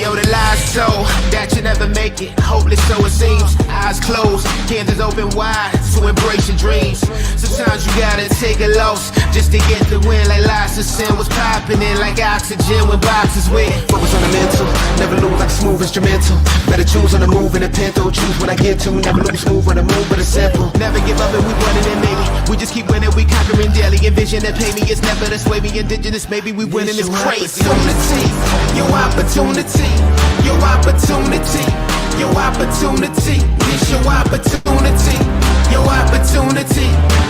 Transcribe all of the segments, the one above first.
Yo, the lies so that you never make it. Hopeless, so it seems. Eyes closed, canvas open wide to embrace your dreams. Sometimes you gotta take a loss just to get the win. Like lots of sin was popping in like oxygen when boxes wet. Focus on the mental, never lose like a smooth instrumental. Better choose on the move in a pinto. Choose when I get to, never lose smooth on the move, but it's simple. Never give up and we running it, maybe. We just keep winning, we conquering daily. Envision that pay me, it's never to sway me. Indigenous, maybe we winning this crazy. Your opportunity, your opportunity, your opportunity, it's your opportunity, your opportunity,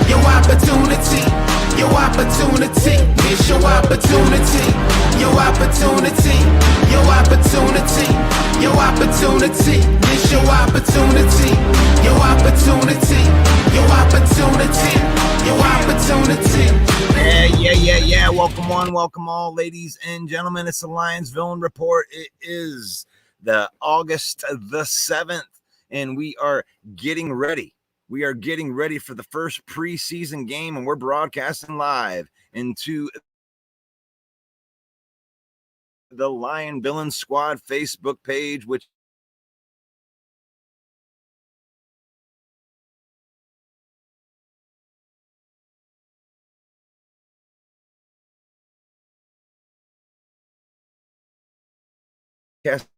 your opportunity, your opportunity, it's your opportunity, your opportunity, your opportunity, your opportunity, it's your opportunity, your opportunity, your opportunity, your opportunity. Yeah. Welcome all, ladies and gentlemen. It's the Lions Villain Report. It is the August the 7th, and we are getting ready. We are getting ready for the first preseason game, and we're broadcasting live into the Lion Villain Squad Facebook page, which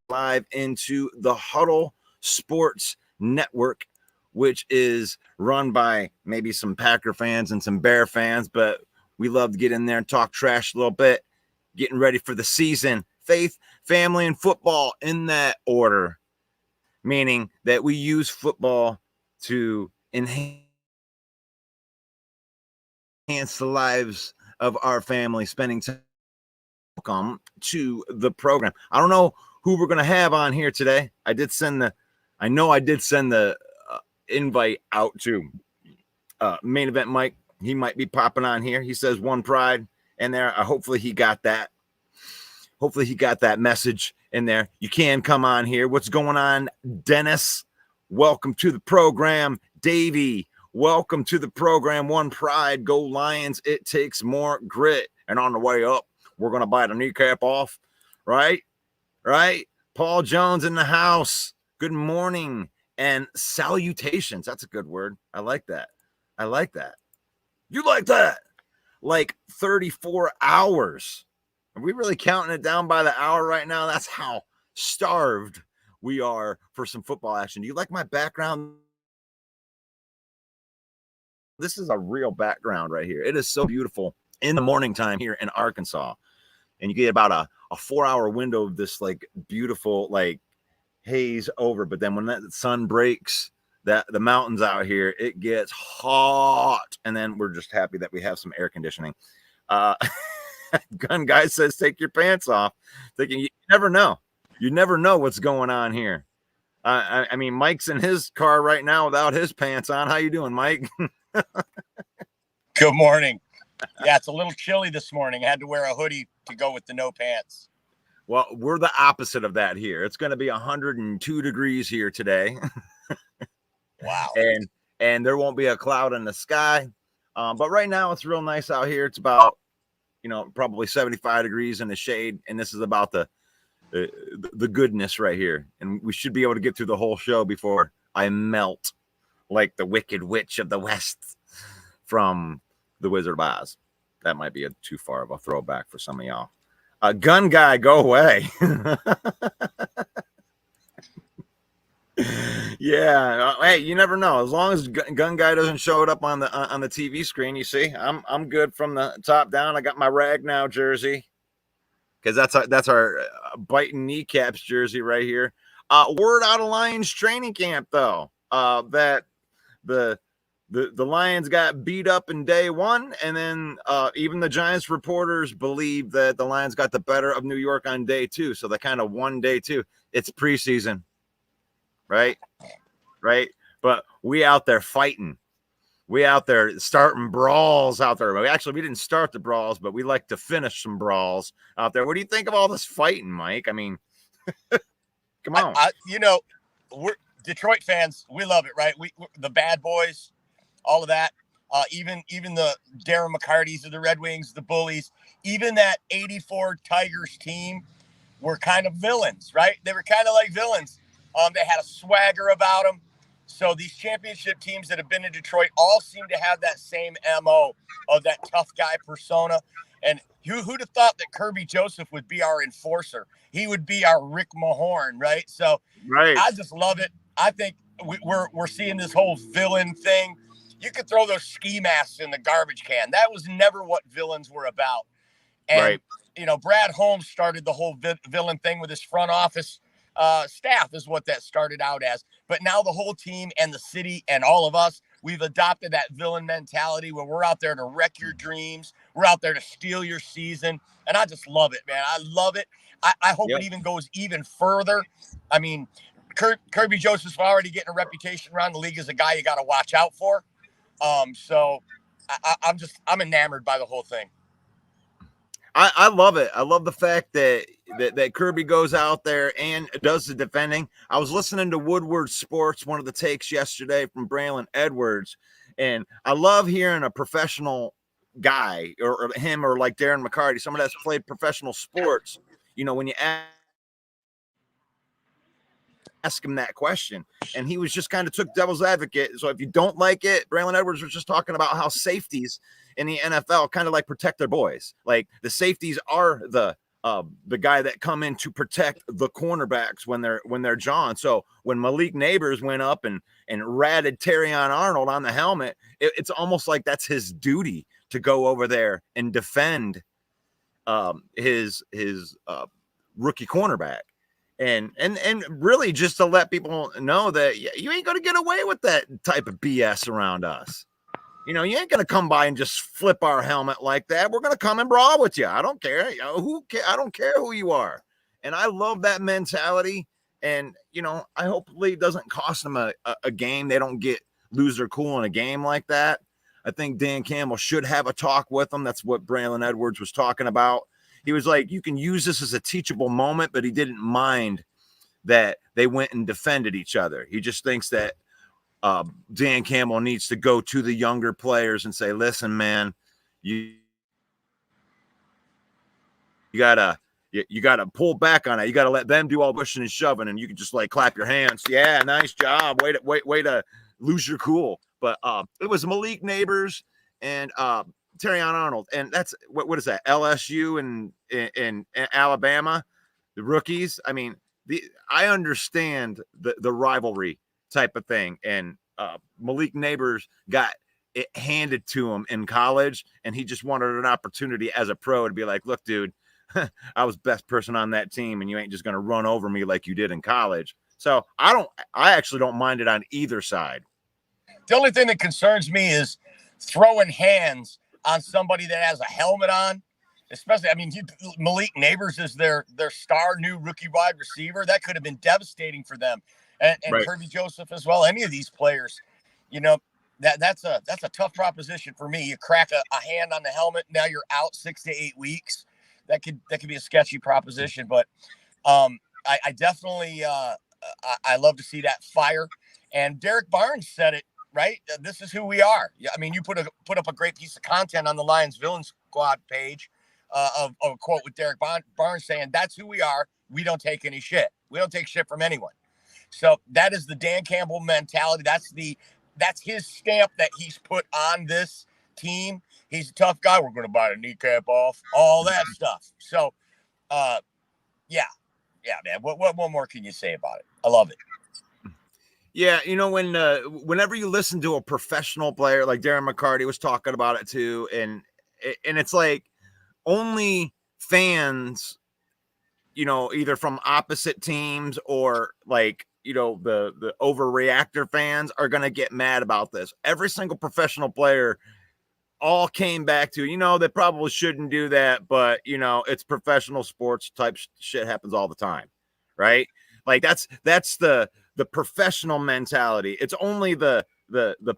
live into the Huddle Sports Network, which is run by maybe some Packer fans and some Bear fans, but we love to get in there and talk trash a little bit, getting ready for the season. Faith, family, and football in that order, meaning that we use football to enhance the lives of our family, spending time. Welcome to the program. I don't know who we're going to have on here today. I did send the invite out to Main Event Mike. He might be popping on here. He says One Pride in there. Hopefully he got that. Hopefully he got that message in there. You can come on here. What's going on, Dennis? Welcome to the program. Davey, welcome to the program. One Pride, go Lions. It takes more grit. And on the way up, we're going to bite a kneecap off, right? Right? Paul Jones in the house. Good morning and salutations. That's a good word. I like that. I like that. You like that? Like 34 hours. Are we really counting it down by the hour right now? That's how starved we are for some football action. Do you like my background? This is a real background right here. It is so beautiful in the morning time here in Arkansas. And you get about a 4-hour window of this like beautiful like haze over. But then when that sun breaks, that the mountains out here, it gets hot. And then we're just happy that we have some air conditioning. Gun guy says, take your pants off. Thinking you never know. You never know what's going on here. I mean, Mike's in his car right now without his pants on. How you doing, Mike? Good morning. Yeah, it's a little chilly this morning. I had to wear a hoodie to go with the no pants. Well, we're the opposite of that here. It's going to be 102 degrees here today. Wow. And there won't be a cloud in the sky. But right now it's real nice out here. It's about, probably 75 degrees in the shade. And this is about the goodness right here. And we should be able to get through the whole show before I melt like the Wicked Witch of the West from The Wizard of Oz. That might be too far of a throwback for some of y'all. Gun guy, go away. Yeah. Hey, you never know. As long as gun guy doesn't show it up on the TV screen, you see, I'm good from the top down. I got my Rag Now jersey because that's our biting kneecaps jersey right here. Word out of Lions training camp though, that the Lions got beat up in day one, and then even the Giants reporters believe that the Lions got the better of New York on day two. So they kind of won day two. It's preseason. Right. But we out there fighting. We out there starting brawls out there. Actually, we didn't start the brawls, but we like to finish some brawls out there. What do you think of all this fighting, Mike? I mean, come on. We're Detroit fans. We love it, right? We're the bad boys, all of that. Even the Darren McCartys of the Red Wings, the Bullies, even that 84 Tigers team were kind of villains, right? They were kind of like villains. They had a swagger about them. So these championship teams that have been in Detroit all seem to have that same MO of that tough guy persona. And who'd have thought that Kirby Joseph would be our enforcer? He would be our Rick Mahorn, right? So right. I just love it. I think we're seeing this whole villain thing. You could throw those ski masks in the garbage can. That was never what villains were about. And, Brad Holmes started the whole villain thing with his front office staff is what that started out as. But now the whole team and the city and all of us, we've adopted that villain mentality where we're out there to wreck your dreams. We're out there to steal your season. And I just love it, man. I love it. I hope it even goes even further. I mean, Kirby Joseph's already getting a reputation around the league as a guy you got to watch out for. So I'm enamored by the whole thing. I love it. I love the fact that Kirby goes out there and does the defending. I was listening to Woodward Sports, one of the takes yesterday from Braylon Edwards, and I love hearing a professional guy or him or like Darren McCarty, someone that's played professional sports. When you ask him that question, and he was just kind of took devil's advocate. So if you don't like it, Braylon Edwards was just talking about how safeties in the NFL kind of like protect their boys. Like the safeties are the guy that come in to protect the cornerbacks when they're John. So when Malik Neighbors went up and ratted Terrion Arnold on the helmet, it's almost like that's his duty to go over there and defend his rookie cornerback. And really just to let people know that you ain't going to get away with that type of BS around us. You ain't going to come by and just flip our helmet like that. We're going to come and brawl with you. I don't care. I don't care who you are. And I love that mentality. And, I hopefully it doesn't cost them a game. They don't lose their cool in a game like that. I think Dan Campbell should have a talk with them. That's what Braylon Edwards was talking about. He was like, you can use this as a teachable moment, but he didn't mind that they went and defended each other. He just thinks that Dan Campbell needs to go to the younger players and say, listen, man, you gotta pull back on it. You gotta let them do all pushing and shoving, and you can just like clap your hands. Yeah, nice job. Way to lose your cool. But it was Malik Neighbors and Terrion Arnold, and that's what is that? LSU and Alabama, the rookies. I mean, I understand the rivalry type of thing, and Malik Neighbors got it handed to him in college, and he just wanted an opportunity as a pro to be like, look, dude, I was best person on that team, and you ain't just gonna run over me like you did in college. So I actually don't mind it on either side. The only thing that concerns me is throwing hands on somebody that has a helmet on, especially, Malik Neighbors is their star new rookie wide receiver. That could have been devastating for them. And right. Kirby Joseph as well. Any of these players, that's a tough proposition for me. You crack a hand on the helmet, now you're out 6 to 8 weeks. That could be a sketchy proposition, but I definitely I love to see that fire. And Derek Barnes said it right. This is who we are. I mean, you put up a great piece of content on the Lions Villain Squad page of a quote with Derek Barnes saying, "That's who we are. We don't take any shit. We don't take shit from anyone." So that is the Dan Campbell mentality. That's his stamp that he's put on this team. He's a tough guy. We're going to bite a kneecap off, all that stuff. So, yeah, man. What more can you say about it? I love it. Yeah, whenever you listen to a professional player like Darren McCarty was talking about it too, and it's like only fans, either from opposite teams or like the overreactor fans are gonna get mad about this. Every single professional player all came back to they probably shouldn't do that, but it's professional sports type shit happens all the time, right? Like that's the professional mentality. It's only the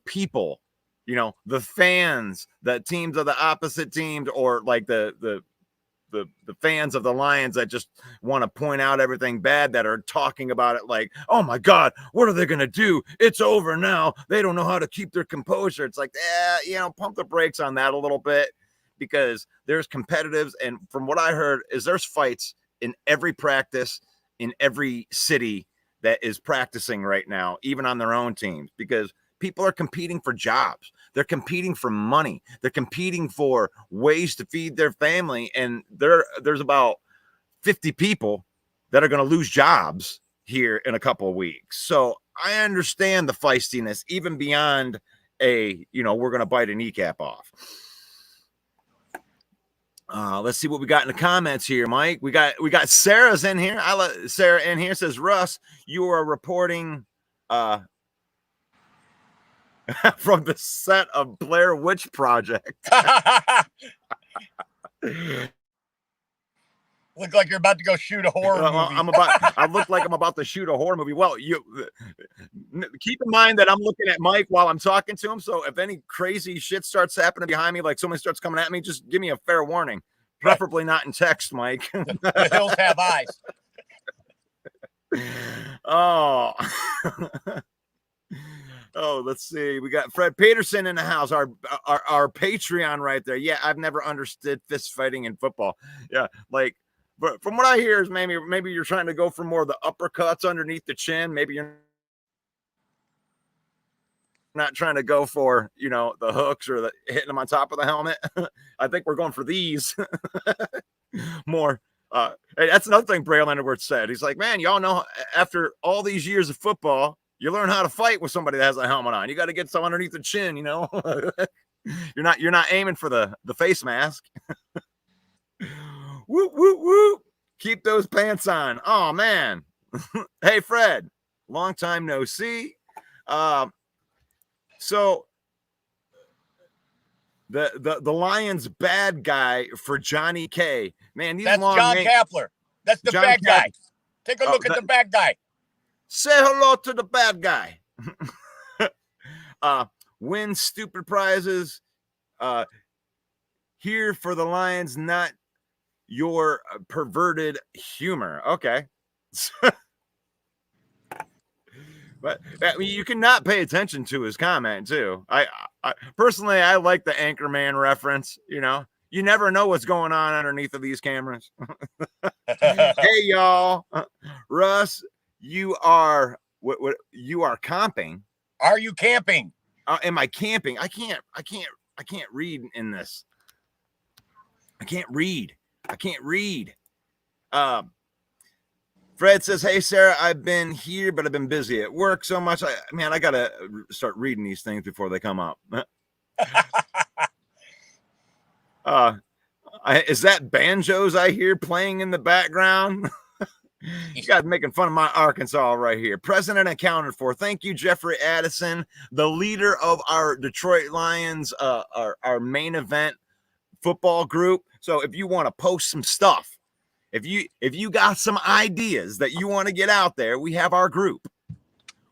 people, the fans, the teams of the opposite teams, or like the fans of the Lions that just want to point out everything bad, that are talking about it like, oh my God, what are they going to do? It's over now. They don't know how to keep their composure. It's like, pump the brakes on that a little bit, because there's competitives. And from what I heard is there's fights in every practice, in every city that is practicing right now, even on their own teams, because people are competing for jobs. They're competing for money. They're competing for ways to feed their family. And there's about 50 people that are going to lose jobs here in a couple of weeks. So I understand the feistiness, even beyond we're going to bite a kneecap off. Let's see what we got in the comments here, Mike. We got Sarah's in here. I let Sarah in here. Says, Russ, you are reporting from the set of Blair Witch Project. Look like you're about to go shoot a horror movie. I look like I'm about to shoot a horror movie. Well, you keep in mind that I'm looking at Mike while I'm talking to him. So if any crazy shit starts happening behind me, like somebody starts coming at me, just give me a fair warning. Preferably not in text, Mike. The hills have eyes. Oh. Oh, let's see. We got Fred Peterson in the house, our Patreon right there. Yeah, I've never understood fist fighting in football. Yeah, like, but from what I hear is maybe you're trying to go for more of the uppercuts underneath the chin. Maybe you're not trying to go for the hooks or the hitting them on top of the helmet. I think we're going for these more. Hey, that's another thing Braylon Edwards said. He's like, man, y'all know after all these years of football, you learn how to fight with somebody that has a helmet on. You got to get some underneath the chin, You're not aiming for the face mask. Whoop, whoop, whoop. Keep those pants on. Oh, man. Hey, Fred. Long time no see. So the Lions bad guy for Johnny K. Man, that's John Kapler. That's the bad guy. Take a look at the bad guy. Say hello to the bad guy. Win stupid prizes. Here for the Lions, not your perverted humor. Okay. But you cannot pay attention to his comment too. I personally, I like the Anchorman reference. You never know what's going on underneath of these cameras. Hey, y'all. Russ, you are what you are camping. Are you camping? Am I camping? I can't read in this. I can't read. Fred says, hey, Sarah, I've been here, but I've been busy at work so much. I got to start reading these things before they come up. Is that banjos I hear playing in the background? You guys making fun of my Arkansas right here. Present and accounted for. Thank you, Jeffrey Addison, the leader of our Detroit Lions, our main event football group. So if you want to post some stuff, if you got some ideas that you want to get out there, we have our group.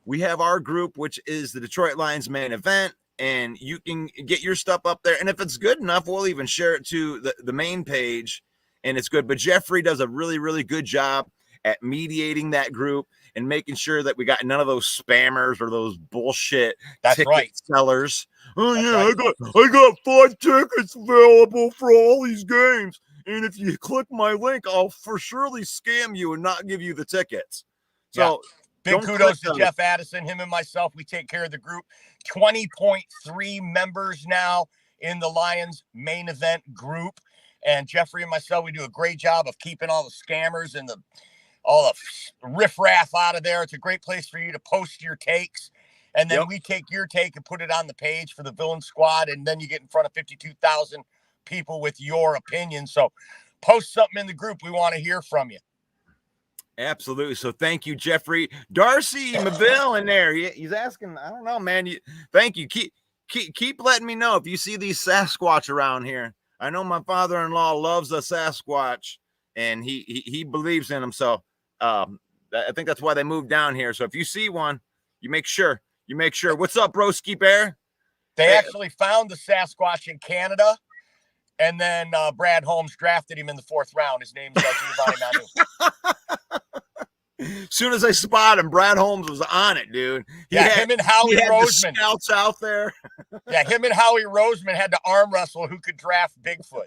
We have our group, which is the Detroit Lions main event. and you can get your stuff up there. And if it's good enough, we'll even share it to the main page, and it's good. But Jeffrey does a really, really good job at mediating that group and making sure that we got none of those spammers or those bullshit ticket sellers. Oh, yeah, I got 5 tickets available for all these games. And if you click my link, I'll for surely scam you and not give you the tickets. So big kudos to Jeff Addison. Him and myself, we take care of the group. 20.3 members now in the Lions main event group. And Jeffrey and myself, we do a great job of keeping all the scammers and all the riffraff out of there. It's a great place for you to post your takes. And then we take your take and put it on the page for the Villain Squad. And then you get in front of 52,000 people with your opinion. So post something in the group. We want to hear from you. Absolutely. So thank you, Jeffrey. Darcy Maville in there. He's asking, I don't know, man. Thank you. Keep letting me know if you see these Sasquatch around here. I know my father-in-law loves a Sasquatch, and he believes in them. So I think that's why they moved down here. So if you see one, you make sure. What's up, Broski Bear? They actually found the Sasquatch in Canada, and then Brad Holmes drafted him in the 4th round. His name's Giovanni Manu. As soon as I spot him, Brad Holmes was on it, dude. Him and Howie Roseman. Scouts out there. Him and Howie Roseman had to arm wrestle who could draft Bigfoot.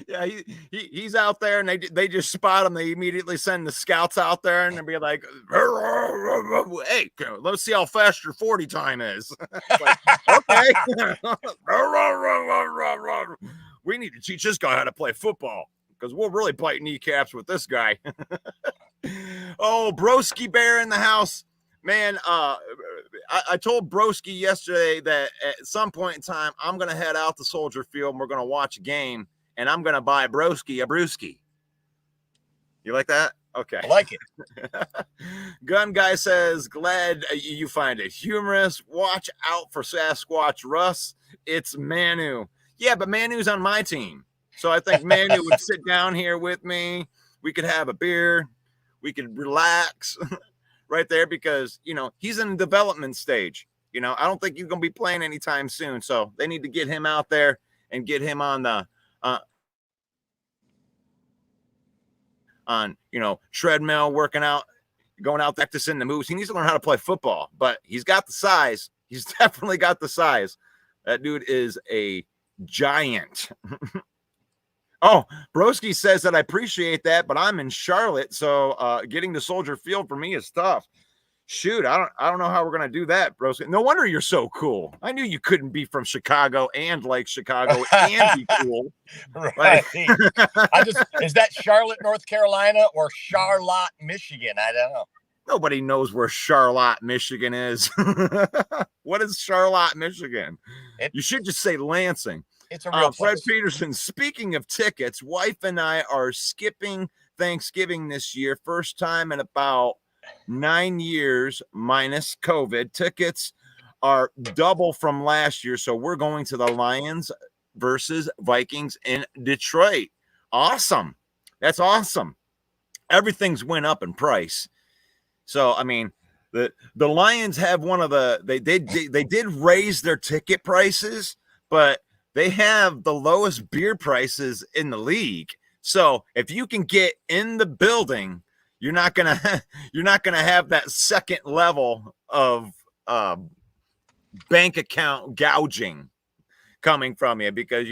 Yeah, he's out there, and they just spot him. They immediately send the scouts out there, and they'll be like, "Hey, let's see how fast your 40 time is." Like, okay. We need to teach this guy how to play football, because we'll really bite kneecaps with this guy. Oh, Broski Bear in the house. Man, I told Broski yesterday that at some point in time, I'm going to head out to Soldier Field, and we're going to watch a game, and I'm going to buy Broski a brewski. You like that? Okay. I like it. Gun Guy says, glad you find it humorous. Watch out for Sasquatch Russ. It's Manu. Yeah, but Manu's on my team. So I think Manu would sit down here with me. We could have a beer. We could relax right there because, he's in the development stage. I don't think he's going to be playing anytime soon. So they need to get him out there and get him on the treadmill, working out, going out practicing the moves. He needs to learn how to play football, but he's got the size. He's definitely got the size. That dude is a giant. Oh, Broski says that I appreciate that, but I'm in Charlotte, so getting to Soldier Field for me is tough. Shoot, I don't know how we're gonna do that, Broski. No wonder you're so cool. I knew you couldn't be from Chicago and like Chicago and be cool. Right. Is that Charlotte, North Carolina, or Charlotte, Michigan? I don't know. Nobody knows where Charlotte, Michigan is. What is Charlotte, Michigan? You should just say Lansing. It's a real Fred Peterson. Speaking of tickets, wife and I are skipping Thanksgiving this year. First time in about 9 years minus COVID. Tickets are double from last year. So we're going to the Lions versus Vikings in Detroit. Awesome. That's awesome. Everything's went up in price. So, I mean, the Lions have one of they did raise their ticket prices, but they have the lowest beer prices in the league. So if you can get in the building, you're not gonna have that second level of bank account gouging coming from you, because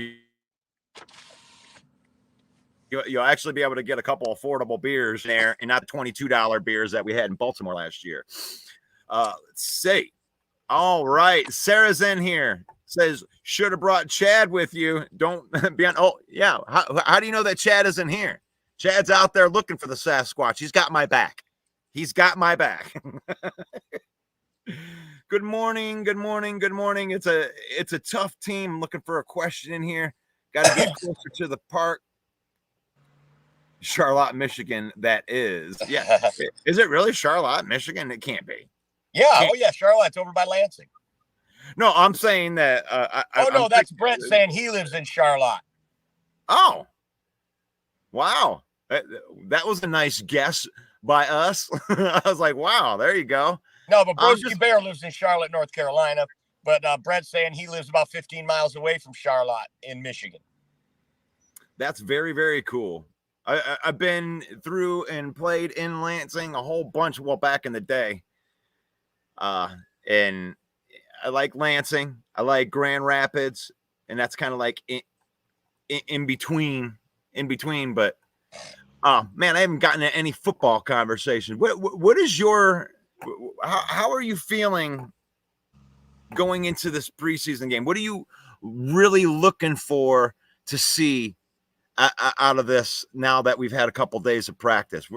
you'll actually be able to get a couple affordable beers there and not $22 beers that we had in Baltimore last year. Let's see. All right, Sarah's in here. Says, should have brought Chad with you. Don't be on. Oh, yeah. How do you know that Chad isn't here? Chad's out there looking for the Sasquatch. He's got my back. He's got my back. Good morning. Good morning. Good morning. It's a tough team. I'm looking for a question in here. Got to get closer to the park. Charlotte, Michigan. That is. Yeah. Is it really Charlotte, Michigan? It can't be. Yeah. Oh, yeah. Charlotte's over by Lansing. No, I'm saying that. That's Brent saying he lives in Charlotte. Oh, wow. That was a nice guess by us. I was like, wow, there you go. No, but I'm Broski Bear lives in Charlotte, North Carolina. But Brett's saying he lives about 15 miles away from Charlotte in Michigan. That's very, very cool. I've been through and played in Lansing a whole bunch. Well, back in the day. And I like Lansing. I like Grand Rapids. And that's kind of like in between. But, man, I haven't gotten to any football conversation. What is your, how are you feeling going into this preseason game? What are you really looking for to see out of this now that we've had a couple days of practice?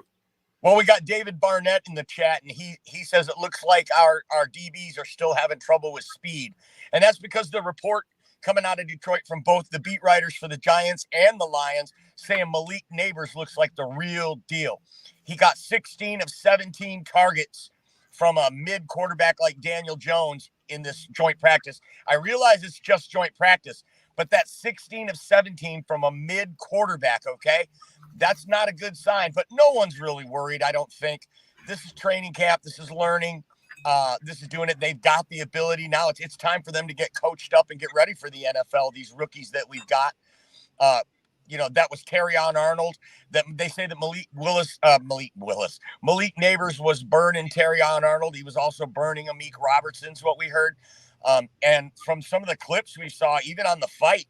Well, we got David Barnett in the chat, and he says it looks like our DBs are still having trouble with speed. And that's because the report coming out of Detroit from both the beat writers for the Giants and the Lions saying Malik Neighbors looks like the real deal. He got 16 of 17 targets from a mid quarterback like Daniel Jones in this joint practice. I realize it's just joint practice, but that's 16 of 17 from a mid quarterback, okay? That's not a good sign, but no one's really worried, I don't think. This is training camp. This is learning. This is doing it. They've got the ability. Now it's time for them to get coached up and get ready for the NFL, these rookies that we've got. That was Terrion Arnold. That they say that Malik Neighbors was burning Terrion Arnold. He was also burning Amik Robertson's what we heard. And from some of the clips we saw, even on the fight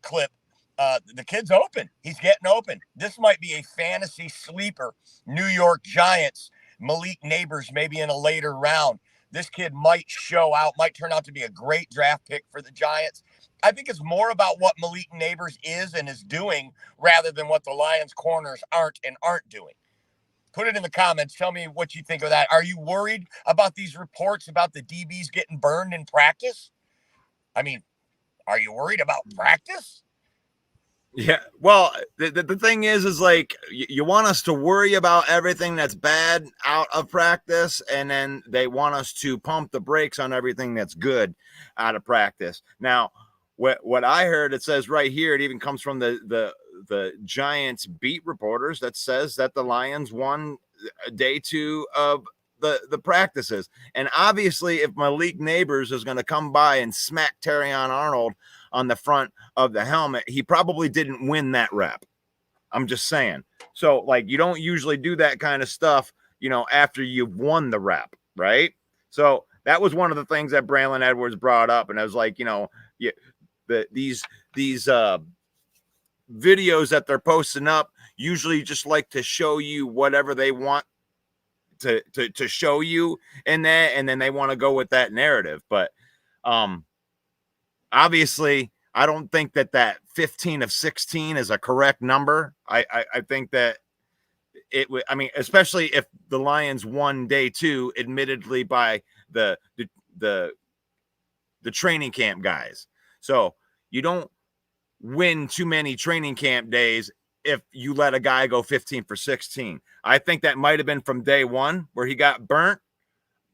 clip, the kid's open. He's getting open. This might be a fantasy sleeper. New York Giants, Malik Neighbors, maybe in a later round. This kid might show out, might turn out to be a great draft pick for the Giants. I think it's more about what Malik Neighbors is and is doing rather than what the Lions corners aren't doing. Put it in the comments. Tell me what you think of that. Are you worried about these reports about the DBs getting burned in practice? I mean, are you worried about practice? Yeah. Well, the thing is like you want us to worry about everything that's bad out of practice, and then they want us to pump the brakes on everything that's good out of practice. Now, what I heard, it says right here, it even comes from the Giants beat reporters that says that the Lions won day 2 of the practices. And obviously, if Malik Neighbors is going to come by and smack Terrion Arnold on the front of the helmet, he probably didn't win that rep. I'm just saying. So, like, you don't usually do that kind of stuff, after you've won the rep, right? So that was one of the things that Braylon Edwards brought up. And I was like, these videos that they're posting up usually just like to show you whatever they want to show you in that, and then they want to go with that narrative. But obviously, I don't think that 15 of 16 is a correct number. I think that it would, especially if the Lions won day 2, admittedly by the training camp guys. So you don't win too many training camp days if you let a guy go 15 for 16. I think that might have been from day 1 where he got burnt.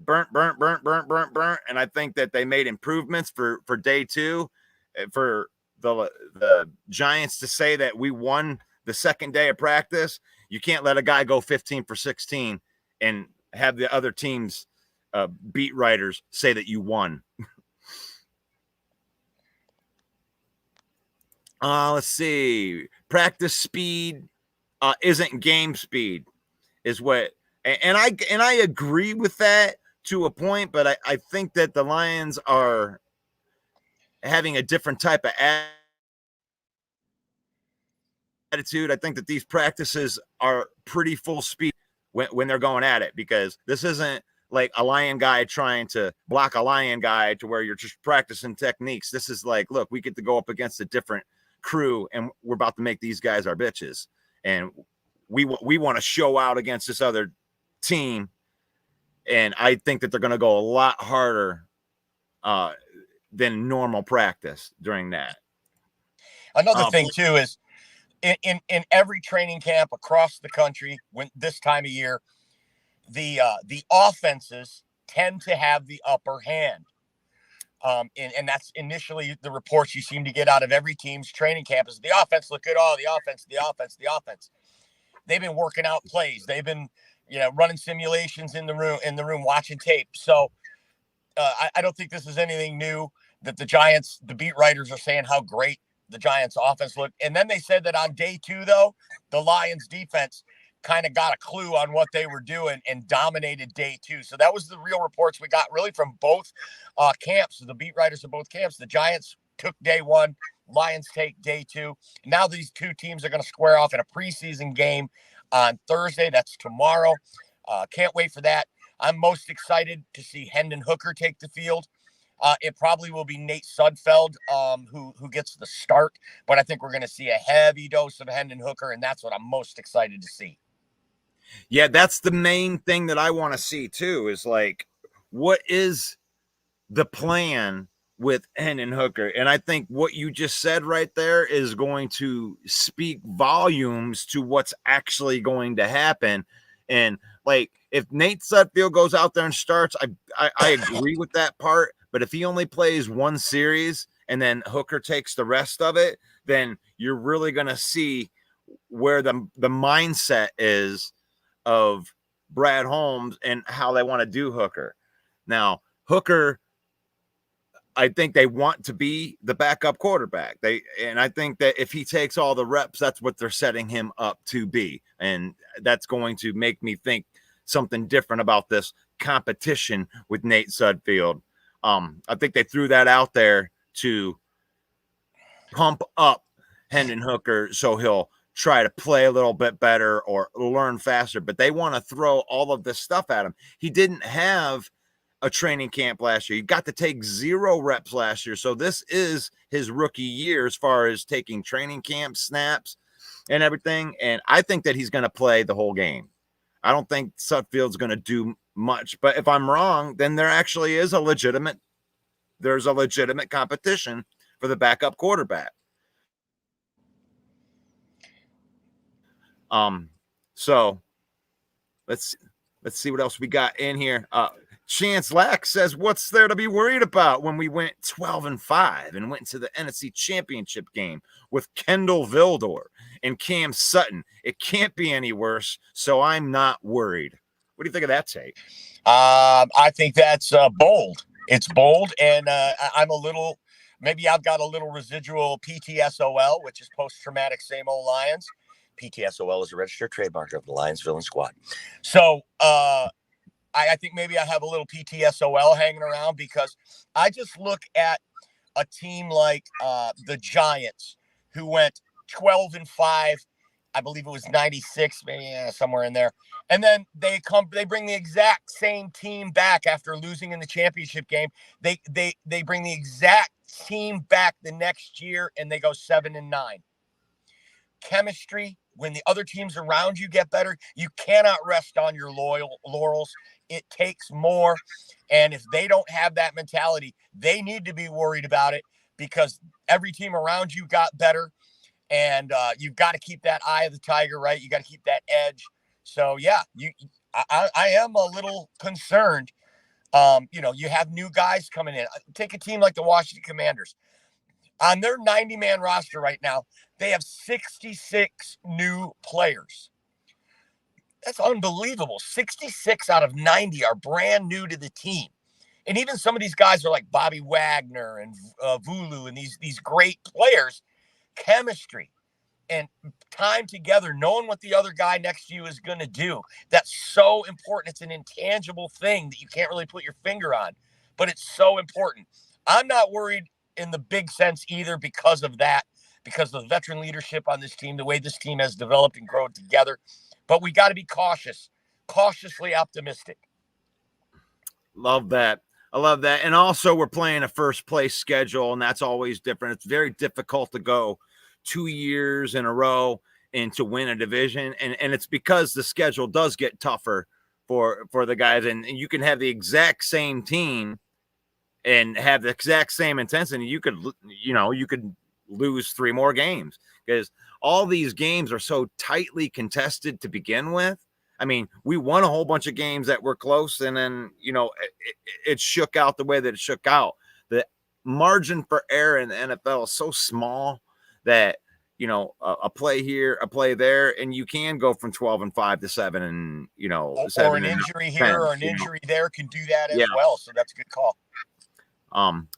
And I think that they made improvements for day 2 for the Giants to say that we won the second day of practice. You can't let a guy go 15 for 16 and have the other team's beat writers say that you won. Let's see. Practice speed isn't game speed, is what, and I agree with that to a point, but I think that the Lions are having a different type of attitude. I think that these practices are pretty full speed when they're going at it, because this isn't like a Lion guy trying to block a Lion guy to where you're just practicing techniques. This is like, look, we get to go up against a different crew, and we're about to make these guys our bitches, and we want to show out against this other team. And I think that they're going to go a lot harder than normal practice during that. Another thing too is in every training camp across the country, when this time of year, the offenses tend to have the upper hand. And that's initially the reports you seem to get out of every team's training camp is the offense look good. Oh, the offense. They've been working out plays. They've been running simulations in the room, watching tape. So I don't think this is anything new that the beat writers are saying how great the Giants offense looked. And then they said that on day 2, though, the Lions defense kind of got a clue on what they were doing and dominated day 2. So that was the real reports we got really from both camps, the beat writers of both camps. The Giants took day 1, Lions take day 2. Now these two teams are going to square off in a preseason game on Thursday. That's tomorrow. Can't wait for that. I'm most excited to see Hendon Hooker take the field. It probably will be Nate Sudfeld who gets the start, but I think we're going to see a heavy dose of Hendon Hooker, and that's what I'm most excited to see. Yeah, that's the main thing that I want to see too, is like, what is the plan with Hendon Hooker? And I think what you just said right there is going to speak volumes to what's actually going to happen. And like, if Nate Sudfeld goes out there and starts, I agree with that part. But if he only plays one series and then Hooker takes the rest of it, then you're really going to see where the mindset is of Brad Holmes and how they want to do Hooker. Now, Hooker, I think they want to be the backup quarterback. And I think that if he takes all the reps, that's what they're setting him up to be. And that's going to make me think something different about this competition with Nate Sudfeld. I think they threw that out there to pump up Hendon Hooker so he'll try to play a little bit better or learn faster, but they want to throw all of this stuff at him. He didn't have a training camp last year. He got to take 0 reps last year. So this is his rookie year as far as taking training camp snaps and everything. And I think that he's going to play the whole game. I don't think Sudfeld's going to do much, but if I'm wrong, then there actually is there's a legitimate competition for the backup quarterback. So let's see what else we got in here. Chance Lack says, what's there to be worried about when we went 12-5 and went to the NFC Championship game with Kendall Vildor and Cam Sutton? It can't be any worse, so I'm not worried. What do you think of that take? I think that's bold. It's bold, and maybe I've got a little residual PTSOL, which is post-traumatic same old Lions. PTSOL is a registered trademark of the Lions Villain Squad. So I think maybe I have a little PTSOL hanging around because I just look at a team like the Giants, who went 12-5. I believe it was 96, maybe somewhere in there. And then they bring the exact same team back after losing in the championship game. They bring the exact team back the next year and they go 7-9. Chemistry, when the other teams around you get better, you cannot rest on your laurels. It takes more. And if they don't have that mentality, they need to be worried about it because every team around you got better. And you've got to keep that eye of the tiger, right? You got to keep that edge. So, yeah, I am a little concerned. You have new guys coming in. Take a team like the Washington Commanders. On their 90-man roster right now, they have 66 new players. That's unbelievable. 66 out of 90 are brand new to the team. And even some of these guys are like Bobby Wagner and Vulu and these great players. Chemistry and time together, knowing what the other guy next to you is going to do. That's so important. It's an intangible thing that you can't really put your finger on, but it's so important. I'm not worried in the big sense either because of that, because of the veteran leadership on this team, the way this team has developed and grown together. But we got to be cautiously optimistic. Love that. I love that. And also we're playing a first place schedule, and that's always different. It's very difficult to go 2 years in a row and to win a division. And it's because the schedule does get tougher for the guys. And you can have the exact same team and have the exact same intensity. You could lose 3 more games because all these games are so tightly contested to begin with. I mean, we won a whole bunch of games that were close, and then, it shook out the way that it shook out. The margin for error in the NFL is so small that a play here, a play there, and you can go from 12-5 to 7 and, or 7 an and injury 10, here or an injury there can do that Yeah. as well. So that's a good call.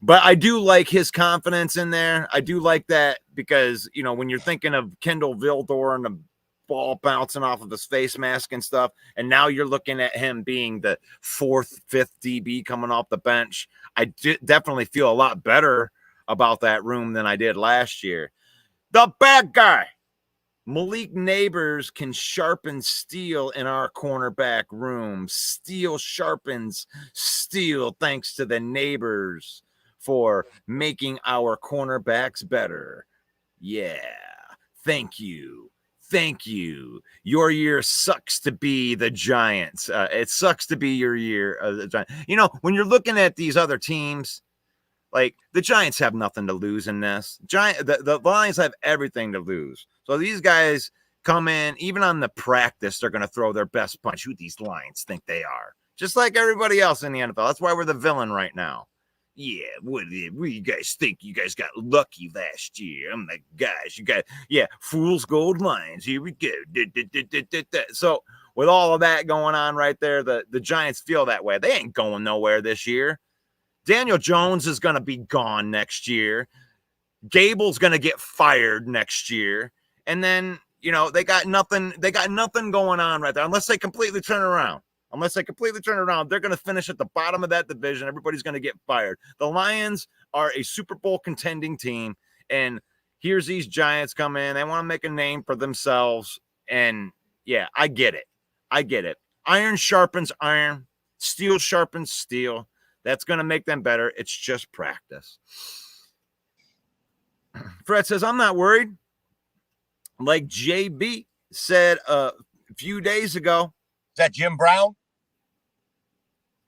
But I do like his confidence in there. I do like that because, when you're thinking of Kendall Vildor and the ball bouncing off of his face mask and stuff, and now you're looking at him being the 4th, 5th DB coming off the bench, I definitely feel a lot better about that room than I did last year. The bad guy, Malik Neighbors, can sharpen steel in our cornerback room. Steel sharpens steel thanks to the Neighbors for making our cornerbacks better. Yeah. Thank you. Thank you. Your year sucks to be the Giants. It sucks to be your year. The Giants. When you're looking at these other teams, like the Giants have nothing to lose in this. The Lions have everything to lose. So these guys come in, even on the practice, they're going to throw their best punch. Who these Lions think they are? Just like everybody else in the NFL. That's why we're the villain right now. Yeah, what do you guys think? You guys got lucky last year. I'm like, guys, fool's gold Lions. Here we go. So with all of that going on right there, the Giants feel that way. They ain't going nowhere this year. Daniel Jones is going to be gone next year. Gable's going to get fired next year. And then, they got nothing going on right there unless they completely turn around. They're going to finish at the bottom of that division. Everybody's going to get fired. The Lions are a Super Bowl contending team. And here's these Giants come in. They want to make a name for themselves. And yeah, I get it. Iron sharpens iron. Steel sharpens steel. That's going to make them better. It's just practice. Fred says, I'm not worried. Like JB said a few days ago. Is that Jim Brown?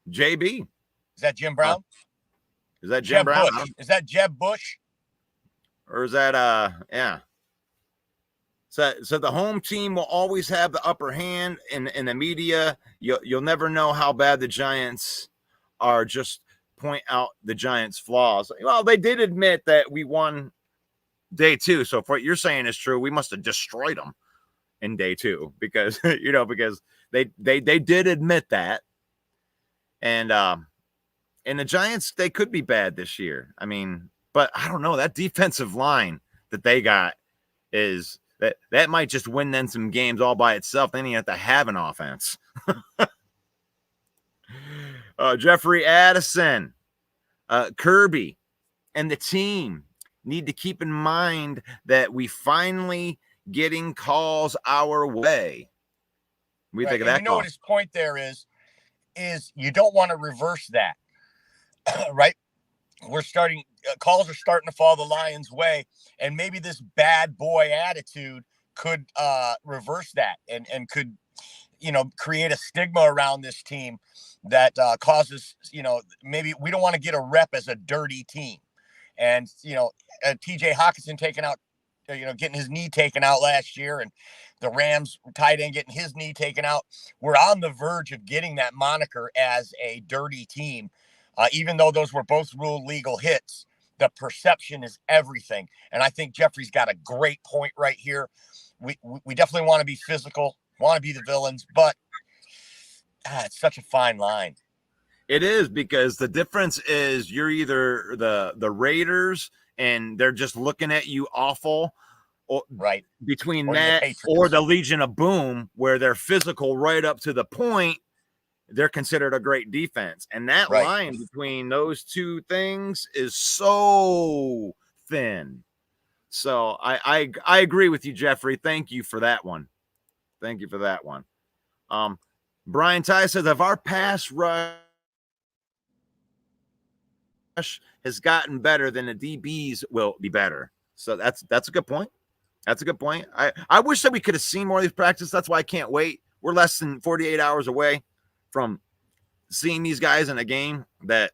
JB. Is that Jim Brown? Is that Jim Brown? Bush. Is that Jeb Bush? Or is that, yeah. So the home team will always have the upper hand in the media. You'll never know how bad the Giants are. Just point out the Giants' flaws. Well, they did admit that we won day 2. So if what you're saying is true, we must have destroyed them in day 2 because, because they did admit that. And the Giants, they could be bad this year. I mean, but I don't know. That defensive line that they got is that might just win them some games all by itself. They don't even have to have an offense. Jeffrey Addison, Kirby, and the team need to keep in mind that we finally getting calls our way. What do you think of that? What his point there is you don't want to reverse that, right? Calls are starting to fall the Lions' way, and maybe this bad boy attitude could reverse that and could, create a stigma around this team that causes, maybe we don't want to get a rep as a dirty team. And, TJ Hawkinson getting his knee taken out last year, and the Rams tight end getting his knee taken out. We're on the verge of getting that moniker as a dirty team. Even though those were both ruled legal hits, the perception is everything. And I think Jeffrey's got a great point right here. We definitely want to be physical, want to be the villains, but it's such a fine line. It is, because the difference is you're either the Raiders and they're just looking at you awful, or right between that or the Legion of Boom, where they're physical right up to the point. They're considered a great defense. And that line between those two things is so thin. So I agree with you, Jeffrey. Thank you for that one. Brian Ty says, if our pass rush has gotten better, then the DBs will be better. So that's a good point. I wish that we could have seen more of these practices. That's why I can't wait. We're less than 48 hours away from seeing these guys in a game that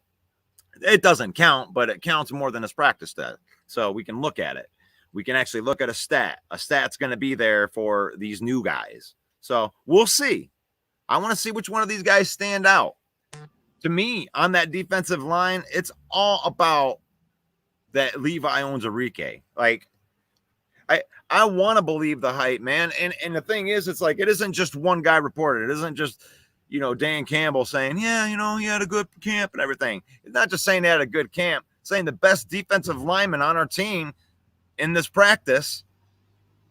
it doesn't count, but it counts more than his practice stat. So we can look at it. We can actually look at a stat. A stat's going to be there for these new guys. So we'll see. I want to see which one of these guys stand out. To me, on that defensive line, it's all about that Levi Owens-Enrique. Like, I want to believe the hype, man. And the thing is, it's like, it isn't just one guy reported. It isn't just, Dan Campbell saying, yeah, he had a good camp and everything. It's not just saying they had a good camp, saying the best defensive lineman on our team in this practice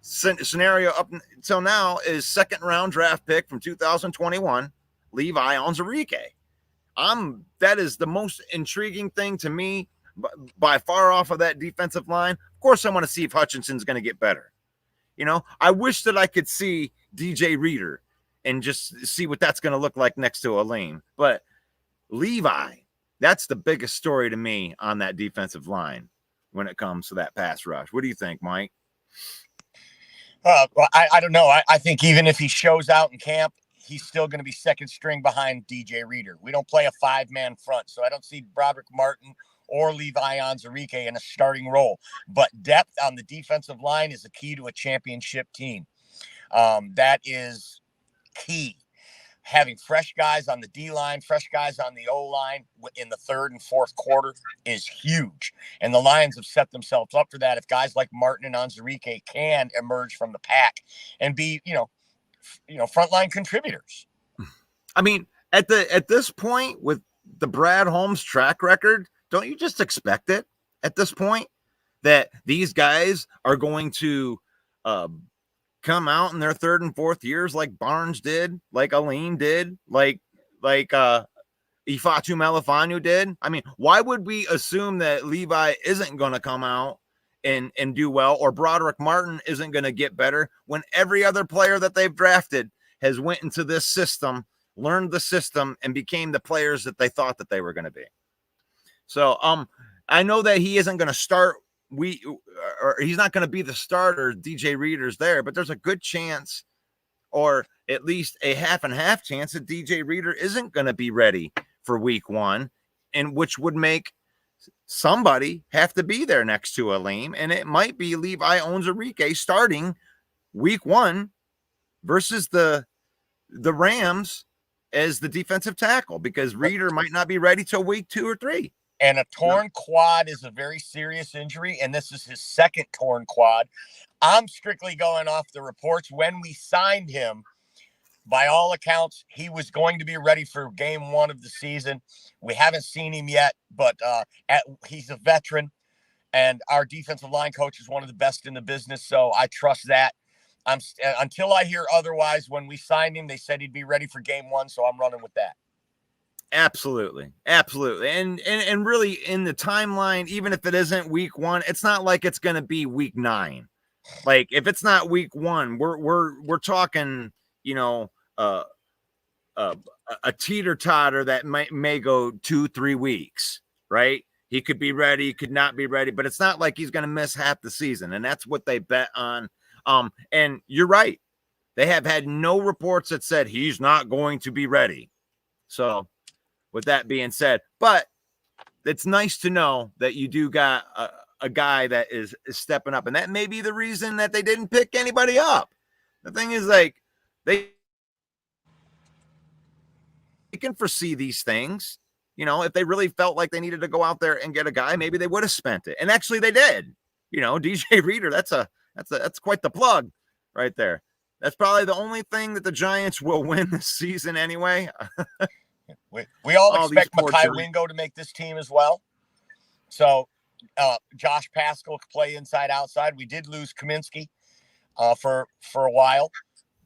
scenario up until now is second round draft pick from 2021, Levi Onwuzurike. That is the most intriguing thing to me by far off of that defensive line. Of course, I want to see if Hutchinson's going to get better. I wish that I could see DJ Reader and just see what that's going to look like next to Aleem. But Levi, that's the biggest story to me on that defensive line when it comes to that pass rush. What do you think, Mike? Well, I don't know. I think even if he shows out in camp, he's still going to be second string behind DJ Reader. We don't play a 5-man front, so I don't see Broderick Martin or Levi Onwuzurike in a starting role. But depth on the defensive line is the key to a championship team. That is key. Having fresh guys on the D line, fresh guys on the O line in the third and fourth quarter is huge. And the Lions have set themselves up for that. If guys like Martin and Onwuzurike can emerge from the pack and be, frontline contributors. I mean, at this point with the Brad Holmes track record, don't you just expect it at this point that these guys are going to come out in their third and fourth years like Barnes did, like Aleem did, like Ifeatu Melifonwu did? I mean, why would we assume that Levi isn't going to come out and do well, or Broderick Martin isn't going to get better when every other player that they've drafted has went into this system, learned the system, and became the players that they thought that they were going to be? So I know that he isn't going to start or he's not going to be the starter. DJ Reader's there, but there's a good chance, or at least a half and half chance, that DJ Reader isn't going to be ready for week 1, and which would make somebody have to be there next to Aleem, and it might be Levi Onwuzurike starting week 1 versus the Rams as the defensive tackle, because Reader might not be ready till week 2 or 3. And a torn quad is a very serious injury, and this is his second torn quad. I'm strictly going off the reports. When we signed him, by all accounts, he was going to be ready for game 1 of the season. We haven't seen him yet, but he's a veteran, and our defensive line coach is one of the best in the business, so I trust that. Until I hear otherwise, when we signed him, they said he'd be ready for game 1, so I'm running with that. Absolutely. And really, in the timeline, even if it isn't week 1, it's not like it's going to be week 9. Like, if it's not week 1, we're talking, a teeter-totter that may go 2-3 weeks, right? He could be ready, could not be ready, but it's not like he's going to miss half the season, and that's what they bet on. And you're right. They have had no reports that said he's not going to be ready. So, with that being said, but it's nice to know that you do got a guy that is stepping up, and that may be the reason that they didn't pick anybody up. The thing is, like, they can foresee these things. If they really felt like they needed to go out there and get a guy, maybe they would have spent it, and actually they did. DJ Reader, that's quite the plug right there. That's probably the only thing that the Giants will win this season anyway. We all expect Mekhi Wingo to make this team as well. So Josh Paschal could play inside outside. We did lose Kaminsky for a while,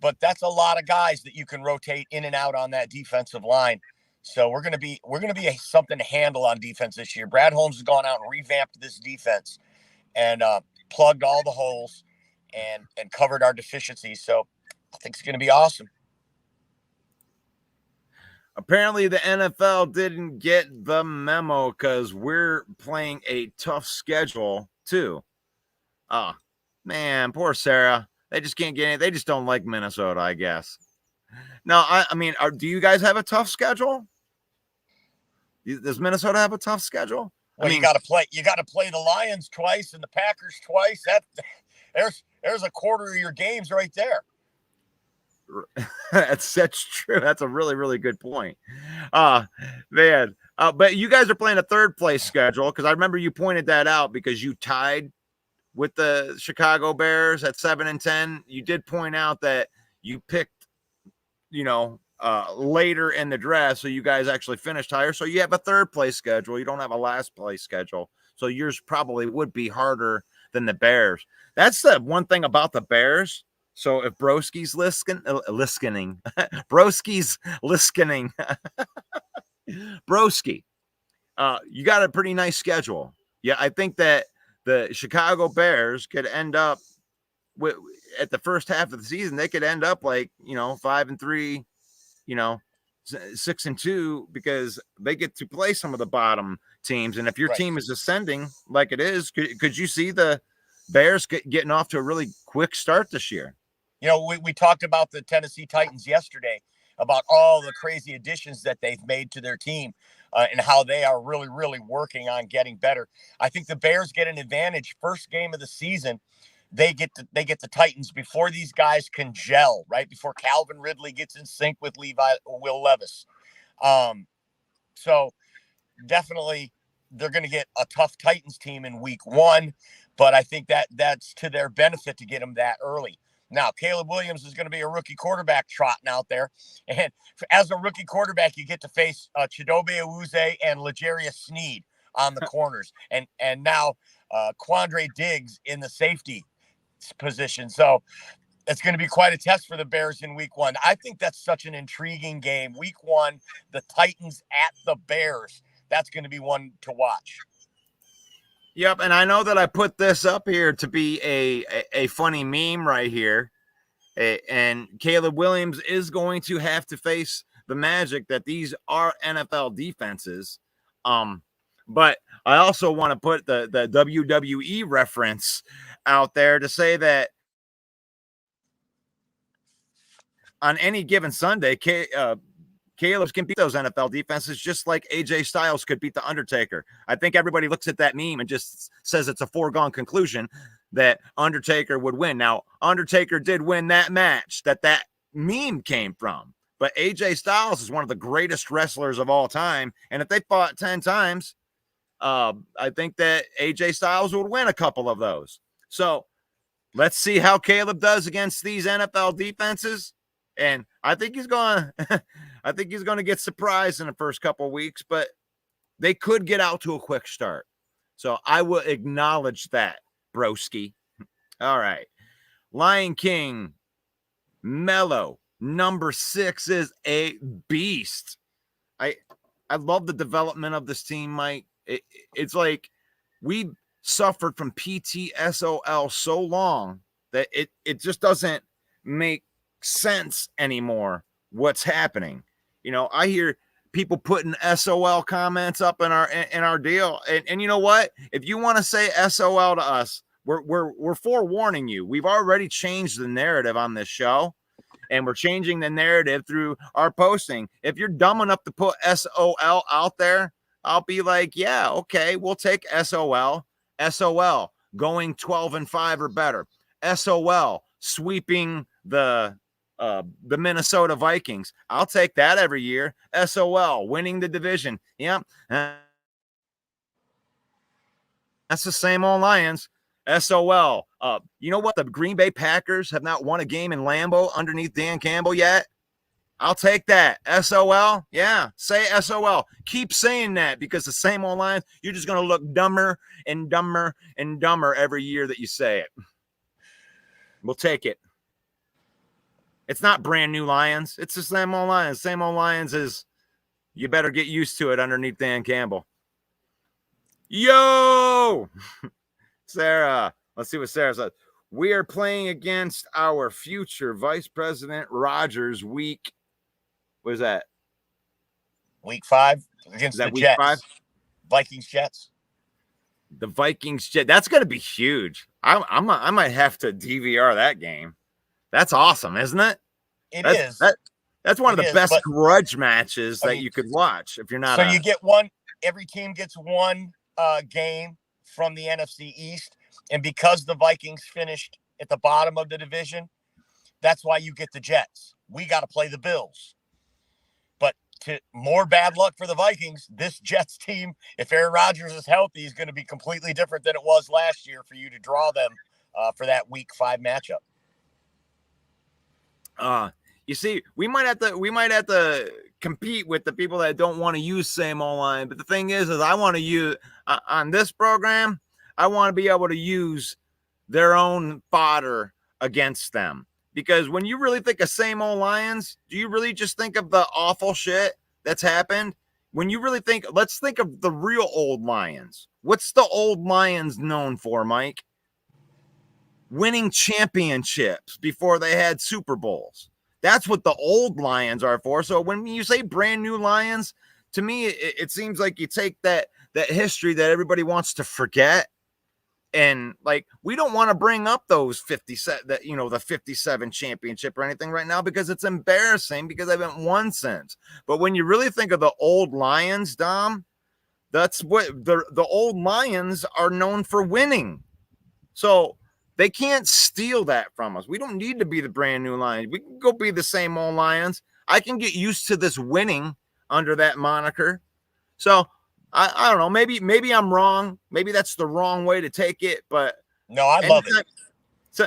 but that's a lot of guys that you can rotate in and out on that defensive line. So we're gonna be something to handle on defense this year. Brad Holmes has gone out and revamped this defense and plugged all the holes and covered our deficiencies. So I think it's gonna be awesome. Apparently the NFL didn't get the memo because we're playing a tough schedule too. Oh, man, poor Sarah. They just can't get it. They just don't like Minnesota, I guess. Now, I mean, do you guys have a tough schedule? Does Minnesota have a tough schedule? Well, I mean, you got to play the Lions twice and the Packers twice. There's a quarter of your games right there. That's true. That's a really, really good point. Man. But you guys are playing a third place schedule, because I remember you pointed that out, because you tied with the Chicago Bears at 7-10. You did point out that you picked, later in the draft, so you guys actually finished higher. So you have a third place schedule. You don't have a last place schedule. So yours probably would be harder than the Bears. That's the one thing about the Bears. So if Broski's listening, Broski's listening, Broski, you got a pretty nice schedule. Yeah, I think that the Chicago Bears could end up at the first half of the season, they could end up 5-3, 6-2, because they get to play some of the bottom teams. And if your team is ascending like it is, could you see the Bears getting off to a really quick start this year? We talked about the Tennessee Titans yesterday, about all the crazy additions that they've made to their team and how they are really, really working on getting better. I think the Bears get an advantage. First game of the season, they get the Titans before these guys can gel, right? Before Calvin Ridley gets in sync with Will Levis. So definitely they're going to get a tough Titans team in week 1, but I think that's to their benefit to get them that early. Now, Caleb Williams is going to be a rookie quarterback trotting out there. And as a rookie quarterback, you get to face Chidobe Awuzie and L'Jarius Sneed on the corners. And now Quandre Diggs in the safety position. So it's going to be quite a test for the Bears in week 1. I think that's such an intriguing game. Week 1, the Titans at the Bears. That's going to be one to watch. Yep, and I know that I put this up here to be a funny meme right here. And Caleb Williams is going to have to face the magic that these are NFL defenses. But I also want to put the WWE reference out there to say that on any given Sunday, Caleb can beat those NFL defenses just like AJ Styles could beat The Undertaker. I think everybody looks at that meme and just says it's a foregone conclusion that Undertaker would win. Now, Undertaker did win that match that meme came from. But AJ Styles is one of the greatest wrestlers of all time. And if they fought 10 times, I think that AJ Styles would win a couple of those. So let's see how Caleb does against these NFL defenses. And I think he's going to get surprised in the first couple of weeks, but they could get out to a quick start. So I will acknowledge that, broski. All right. Lion King, Mello, number 6 is a beast. I love the development of this team, Mike. It's like we suffered from PTSOL so long that it just doesn't make sense anymore what's happening. I hear people putting SOL comments up in our deal, and you know what, if you want to say SOL to us, we're forewarning you. We've already changed the narrative on this show, and we're changing the narrative through our posting. If you're dumb enough to put SOL out there, I'll be like, yeah, okay, we'll take SOL going 12-5 or better, SOL sweeping the Minnesota Vikings. I'll take that every year. SOL winning the division. Yep. That's the same old Lions. SOL. You know what? The Green Bay Packers have not won a game in Lambeau underneath Dan Campbell yet. I'll take that. SOL. Yeah. Say SOL. Keep saying that, because the same old Lions, you're just going to look dumber and dumber and dumber every year that you say it. We'll take it. It's not brand new Lions. It's the same old Lions. Same old Lions is, you better get used to it underneath Dan Campbell. Yo! Sarah. Let's see what Sarah says. We are playing against our future Vice President Rogers week. What is that? Week 5 against the week Jets. 5? Vikings Jets. The Vikings Jets. That's going to be huge. I might have to DVR that game. That's awesome, isn't it? It is. That's one of the best grudge matches that you could watch if you're not. So you get one. Every team gets one game from the NFC East, and because the Vikings finished at the bottom of the division, that's why you get the Jets. We got to play the Bills. But to more bad luck for the Vikings, this Jets team, if Aaron Rodgers is healthy, is going to be completely different than it was last year for you to draw them for that Week 5 matchup. You see, we might have to compete with the people that don't want to use same old line. But the thing is I want to use on this program, I want to be able to use their own fodder against them. Because when you really think of same old Lions, do you really just think of the awful shit that's happened? When you really think, let's think of the real old Lions. What's the old Lions known for, Mike? Winning championships before they had Super Bowls. That's what the old Lions are for. So when you say brand new Lions, to me, it seems like you take that history that everybody wants to forget. And like, we don't want to bring up those 57, the 57 championship or anything right now, because it's embarrassing because I haven't won since. But when you really think of the old Lions, Dom, that's what the old Lions are known for, winning. So they can't steal that from us. We don't need to be the brand new Lions. We can go be the same old Lions. I can get used to this winning under that moniker. So I don't know. Maybe I'm wrong. Maybe that's the wrong way to take it. But no, I love it.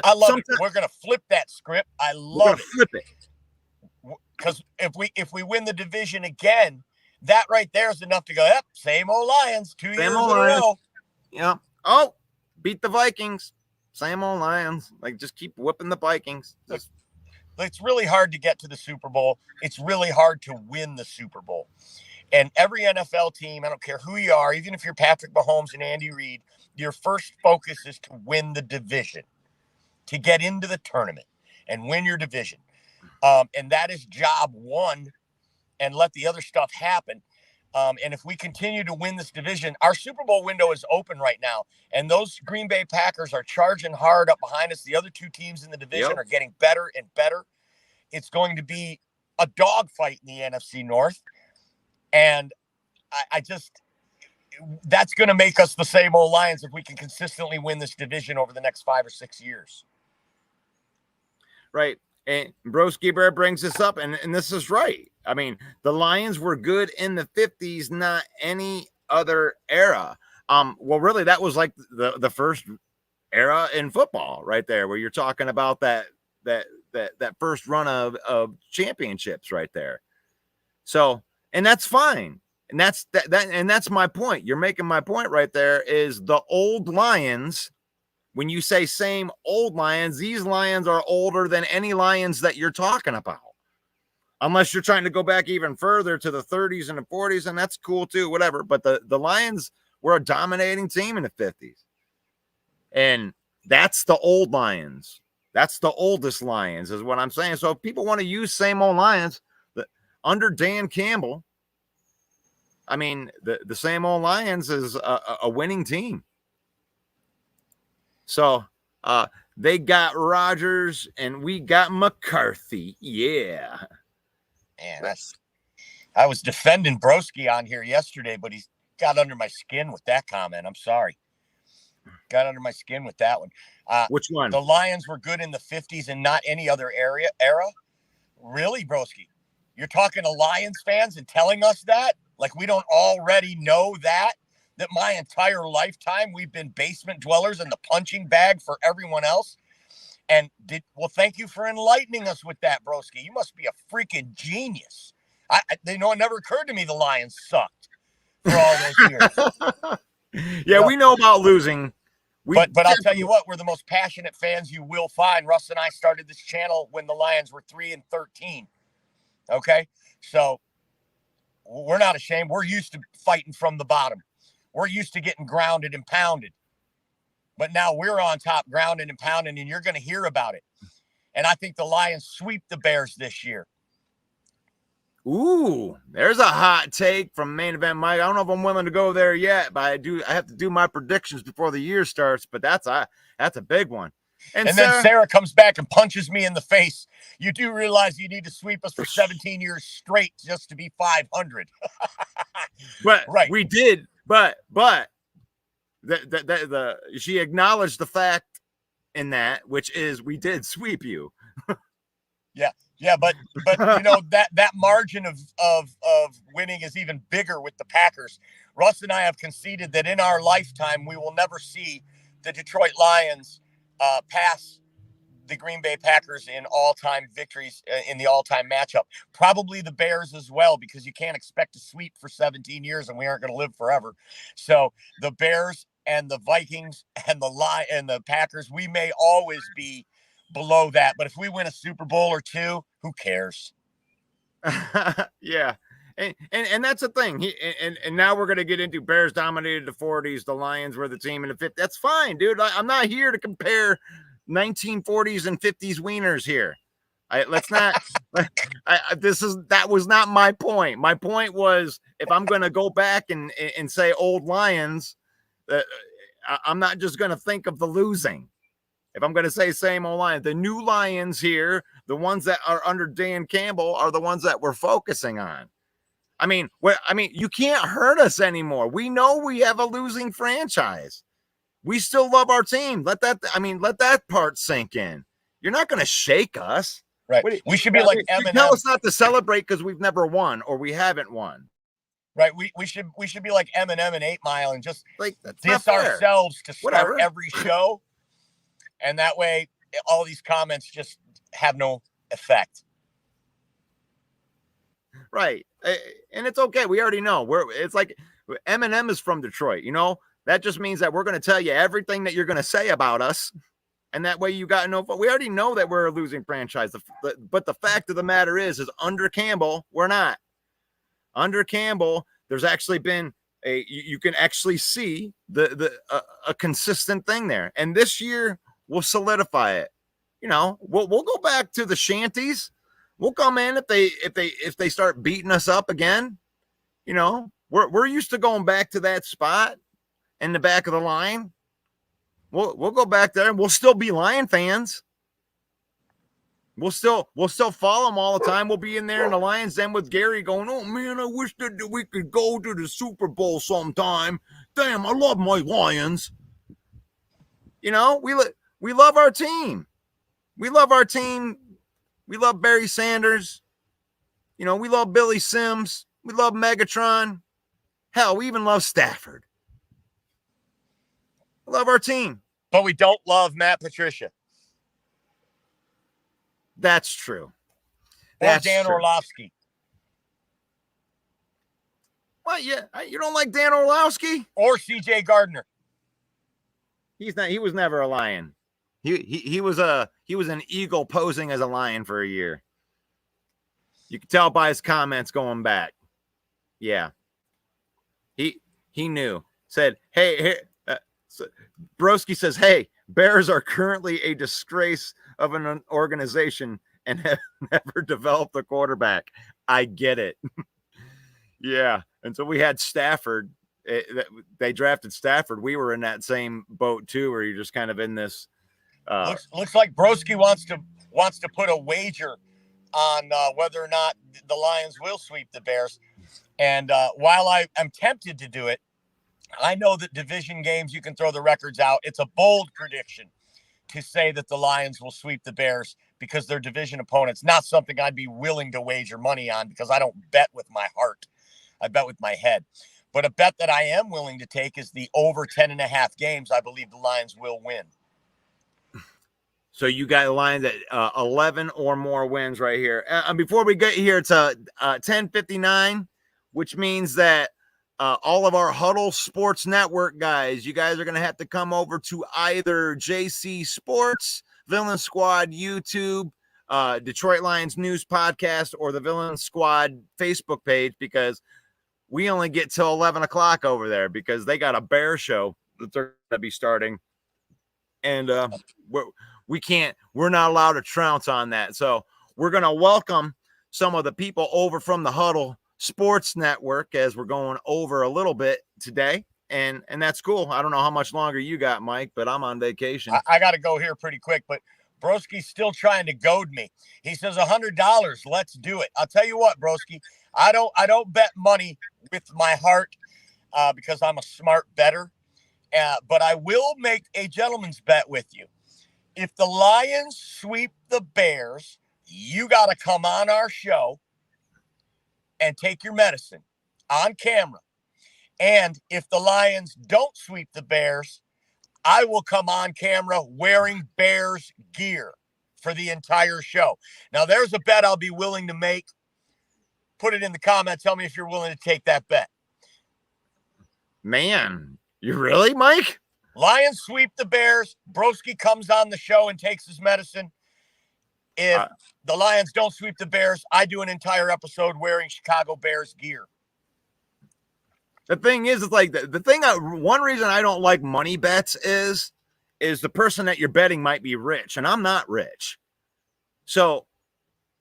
I love it. We're gonna flip that script. I love it. Flip it. Because if we win the division again, that right there is enough to go, yep, same old Lions, 2 years in a row. Yeah. Oh, beat the Vikings. Same old Lions. Like, just keep whipping the Vikings. It's really hard to get to the Super Bowl. It's really hard to win the Super Bowl. And every NFL team, I don't care who you are, even if you're Patrick Mahomes and Andy Reid, your first focus is to win the division, to get into the tournament and win your division. And that is job one, and let the other stuff happen. And if we continue to win this division, our Super Bowl window is open right now. And those Green Bay Packers are charging hard up behind us. The other two teams in the division are getting better and better. It's going to be a dogfight in the NFC North. And I just, that's going to make us the same old Lions if we can consistently win this division over the next 5 or 6 years. Right. And Broski Bear brings this up, and this is right. I mean, the Lions were good in the 50s, not any other era. Well, really, that was like the first era in football right there, where you're talking about that first run of championships right there. So, and that's fine. And that's my point. You're making my point right there, is the old Lions. When you say same old Lions, these Lions are older than any Lions that you're talking about. Unless you're trying to go back even further to the 30s and the 40s, and that's cool too, whatever. But the Lions were a dominating team in the 50s. And that's the old Lions. That's the oldest Lions, is what I'm saying. So if people want to use same old Lions, under Dan Campbell, I mean, the same old Lions is a winning team. So they got Rodgers and we got McCarthy. Yeah. Man, I was defending Broski on here yesterday, but he got under my skin with that comment. I'm sorry. Got under my skin with that one. Which one? The Lions were good in the 50s and not any other era? Really, Broski? You're talking to Lions fans and telling us that? Like we don't already know that my entire lifetime we've been basement dwellers in the punching bag for everyone else? And thank you for enlightening us with that, Broski. You must be a freaking genius. It never occurred to me the Lions sucked for all those years. Yeah, we know about losing. But I'll tell you what, we're the most passionate fans you will find. Russ and I started this channel when the Lions were 3-13. Okay? So we're not ashamed. We're used to fighting from the bottom. We're used to getting grounded and pounded. But now we're on top, grounded and pounded, and you're going to hear about it. And I think the Lions sweep the Bears this year. Ooh, there's a hot take from Main Event Mike. I don't know if I'm willing to go there yet, but I have to do my predictions before the year starts. But that's a big one. And then Sarah comes back and punches me in the face. You do realize you need to sweep us for 17 years straight just to be 500. But right. We did, but she acknowledged the fact in that, which is we did sweep you. Yeah, but that margin of winning is even bigger with the Packers. Russ and I have conceded that in our lifetime we will never see the Detroit Lions pass the Green Bay Packers in all-time victories in the all-time matchup. Probably the Bears as well, because you can't expect to sweep for 17 years and we aren't going to live forever. So the Bears and the Vikings and the Packers, we may always be below that. But if we win a Super Bowl or two, who cares? Yeah. And that's the thing. And now we're going to get into Bears dominated the 40s. The Lions were the team in the 50s. That's fine, dude. I'm not here to compare 1940s and 50s wieners here. Let's not. That was not my point. My point was, if I'm going to go back and say old Lions, I'm not just going to think of the losing. If I'm going to say same old Lions, the new Lions here, the ones that are under Dan Campbell, are the ones that we're focusing on. I mean, you can't hurt us anymore. We know we have a losing franchise. We still love our team. Let that part sink in. You're not going to shake us. Right. We should be like Eminem. Tell us not to celebrate because we've never won or we haven't won. Right. We should be like Eminem and 8 Mile and just like diss ourselves to start every show. And that way, all these comments just have no effect. Right. And it's okay. We already know. It's like Eminem is from Detroit, you know? That just means that we're going to tell you everything that you're going to say about us. And that way you got no, we already know that we're a losing franchise. But the fact of the matter is under Campbell, we're not. Under Campbell, there's actually been you can actually see a consistent thing there. And this year we'll solidify it. You know, we'll go back to the shanties. We'll come in if they start beating us up again. You know, we're used to going back to that spot in the back of the line. We'll go back there and we'll still be Lion fans. We'll still follow them all the time. We'll be in there in the Lions Den with Gary going, "Oh man, I wish that we could go to the Super Bowl sometime. Damn, I love my Lions." You know, we love our team. We love our team. We love Barry Sanders. You know, we love Billy Sims. We love Megatron. Hell, we even love Stafford. We love our team. But we don't love Matt Patricia. That's true. Or Dan Orlovsky. What? Yeah, you don't like Dan Orlovsky? Or C.J. Gardner. He's not. He was never a Lion. He was an eagle posing as a lion for a year. You can tell by his comments going back. Yeah. He knew. Said, hey, Broski says, "Hey, Bears are currently a disgrace of an organization and have never developed a quarterback." I get it. Yeah. And so we had Stafford. They drafted Stafford. We were in that same boat too, where you're just kind of in this. Looks like Broski wants to put a wager on whether or not the Lions will sweep the Bears. And while I am tempted to do it, I know that division games, you can throw the records out. It's a bold prediction to say that the Lions will sweep the Bears because they're division opponents. Not something I'd be willing to wager money on because I don't bet with my heart. I bet with my head. But a bet that I am willing to take is the over 10.5 games. I believe the Lions will win. So you got a Lions at 11 or more wins right here. And before we get here, it's 10:59, which means that all of our Huddle Sports Network guys, you guys are going to have to come over to either JC Sports, Villain Squad YouTube, Detroit Lions News Podcast, or the Villain Squad Facebook page, because we only get till 11 o'clock over there because they got a bear show that they're going to be starting. And we're not allowed to trounce on that. So we're going to welcome some of the people over from the Huddle Sports Network as we're going over a little bit today. And that's cool. I don't know how much longer you got, Mike, but I'm on vacation. I got to go here pretty quick, but Broski's still trying to goad me. He says $100. Let's do it. I'll tell you what, Broski, I don't bet money with my heart because I'm a smart bettor. But I will make a gentleman's bet with you. If the Lions sweep the Bears, you got to come on our show and take your medicine on camera. And if the Lions don't sweep the Bears, I will come on camera wearing Bears gear for the entire show. Now, there's a bet I'll be willing to make. Put it in the comments. Tell me if you're willing to take that bet. Man, you really, Mike? Lions sweep the Bears. Broski comes on the show and takes his medicine. If the Lions don't sweep the Bears, I do an entire episode wearing Chicago Bears gear. The thing is, it's like one reason I don't like money bets is the person that you're betting might be rich, and I'm not rich. So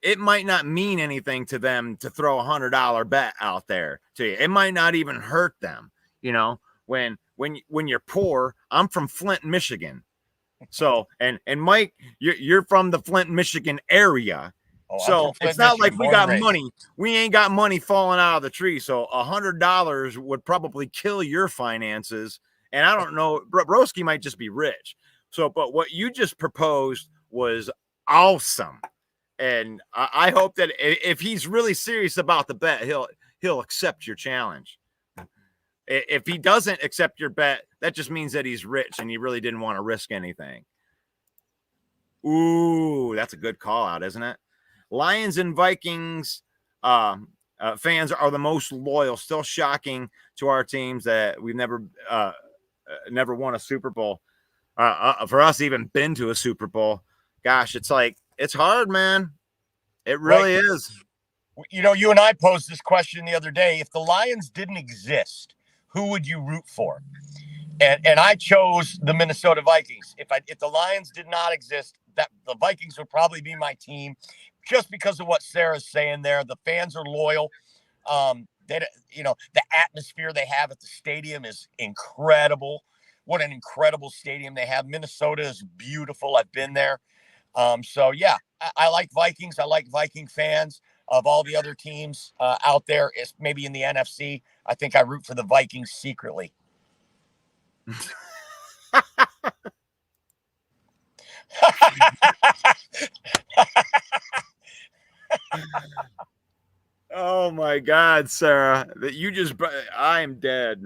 it might not mean anything to them to throw $100 bet out there to you. It might not even hurt them. You know, when you're poor, I'm from Flint, Michigan. So, and Mike, you're from the Flint, Michigan area. Oh, so it's not like we got money. We ain't got money falling out of the tree. So $100 would probably kill your finances. And I don't know, Broski might just be rich. So, but what you just proposed was awesome. And I hope that if he's really serious about the bet, he'll accept your challenge. If he doesn't accept your bet, that just means that he's rich and he really didn't want to risk anything. Ooh, that's a good call out, isn't it? Lions and Vikings fans are the most loyal. Still shocking to our teams that we've never won a Super Bowl. For us, even been to a Super Bowl. Gosh, it's hard, man. It really is. You know, you and I posed this question the other day. If the Lions didn't exist, who would you root for? And I chose the Minnesota Vikings. If the Lions did not exist, that the Vikings would probably be my team, just because of what Sarah's saying there. The fans are loyal. The atmosphere they have at the stadium is incredible. What an incredible stadium they have. Minnesota is beautiful. I've been there. So yeah, I like Vikings. I like Viking fans. Of all the other teams out there, is maybe in the NFC, I think I root for the Vikings secretly. Oh my God, Sarah, I'm dead.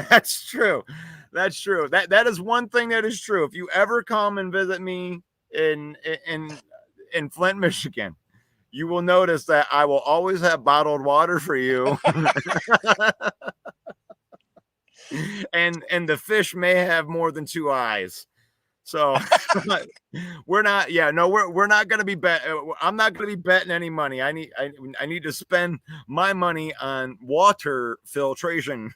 That's true. That's true. That is one thing that is true. If you ever come and visit me in Flint, Michigan, you will notice that I will always have bottled water for you. and the fish may have more than two eyes. So we're not going to be I'm not going to be betting any money. I need to spend my money on water filtration.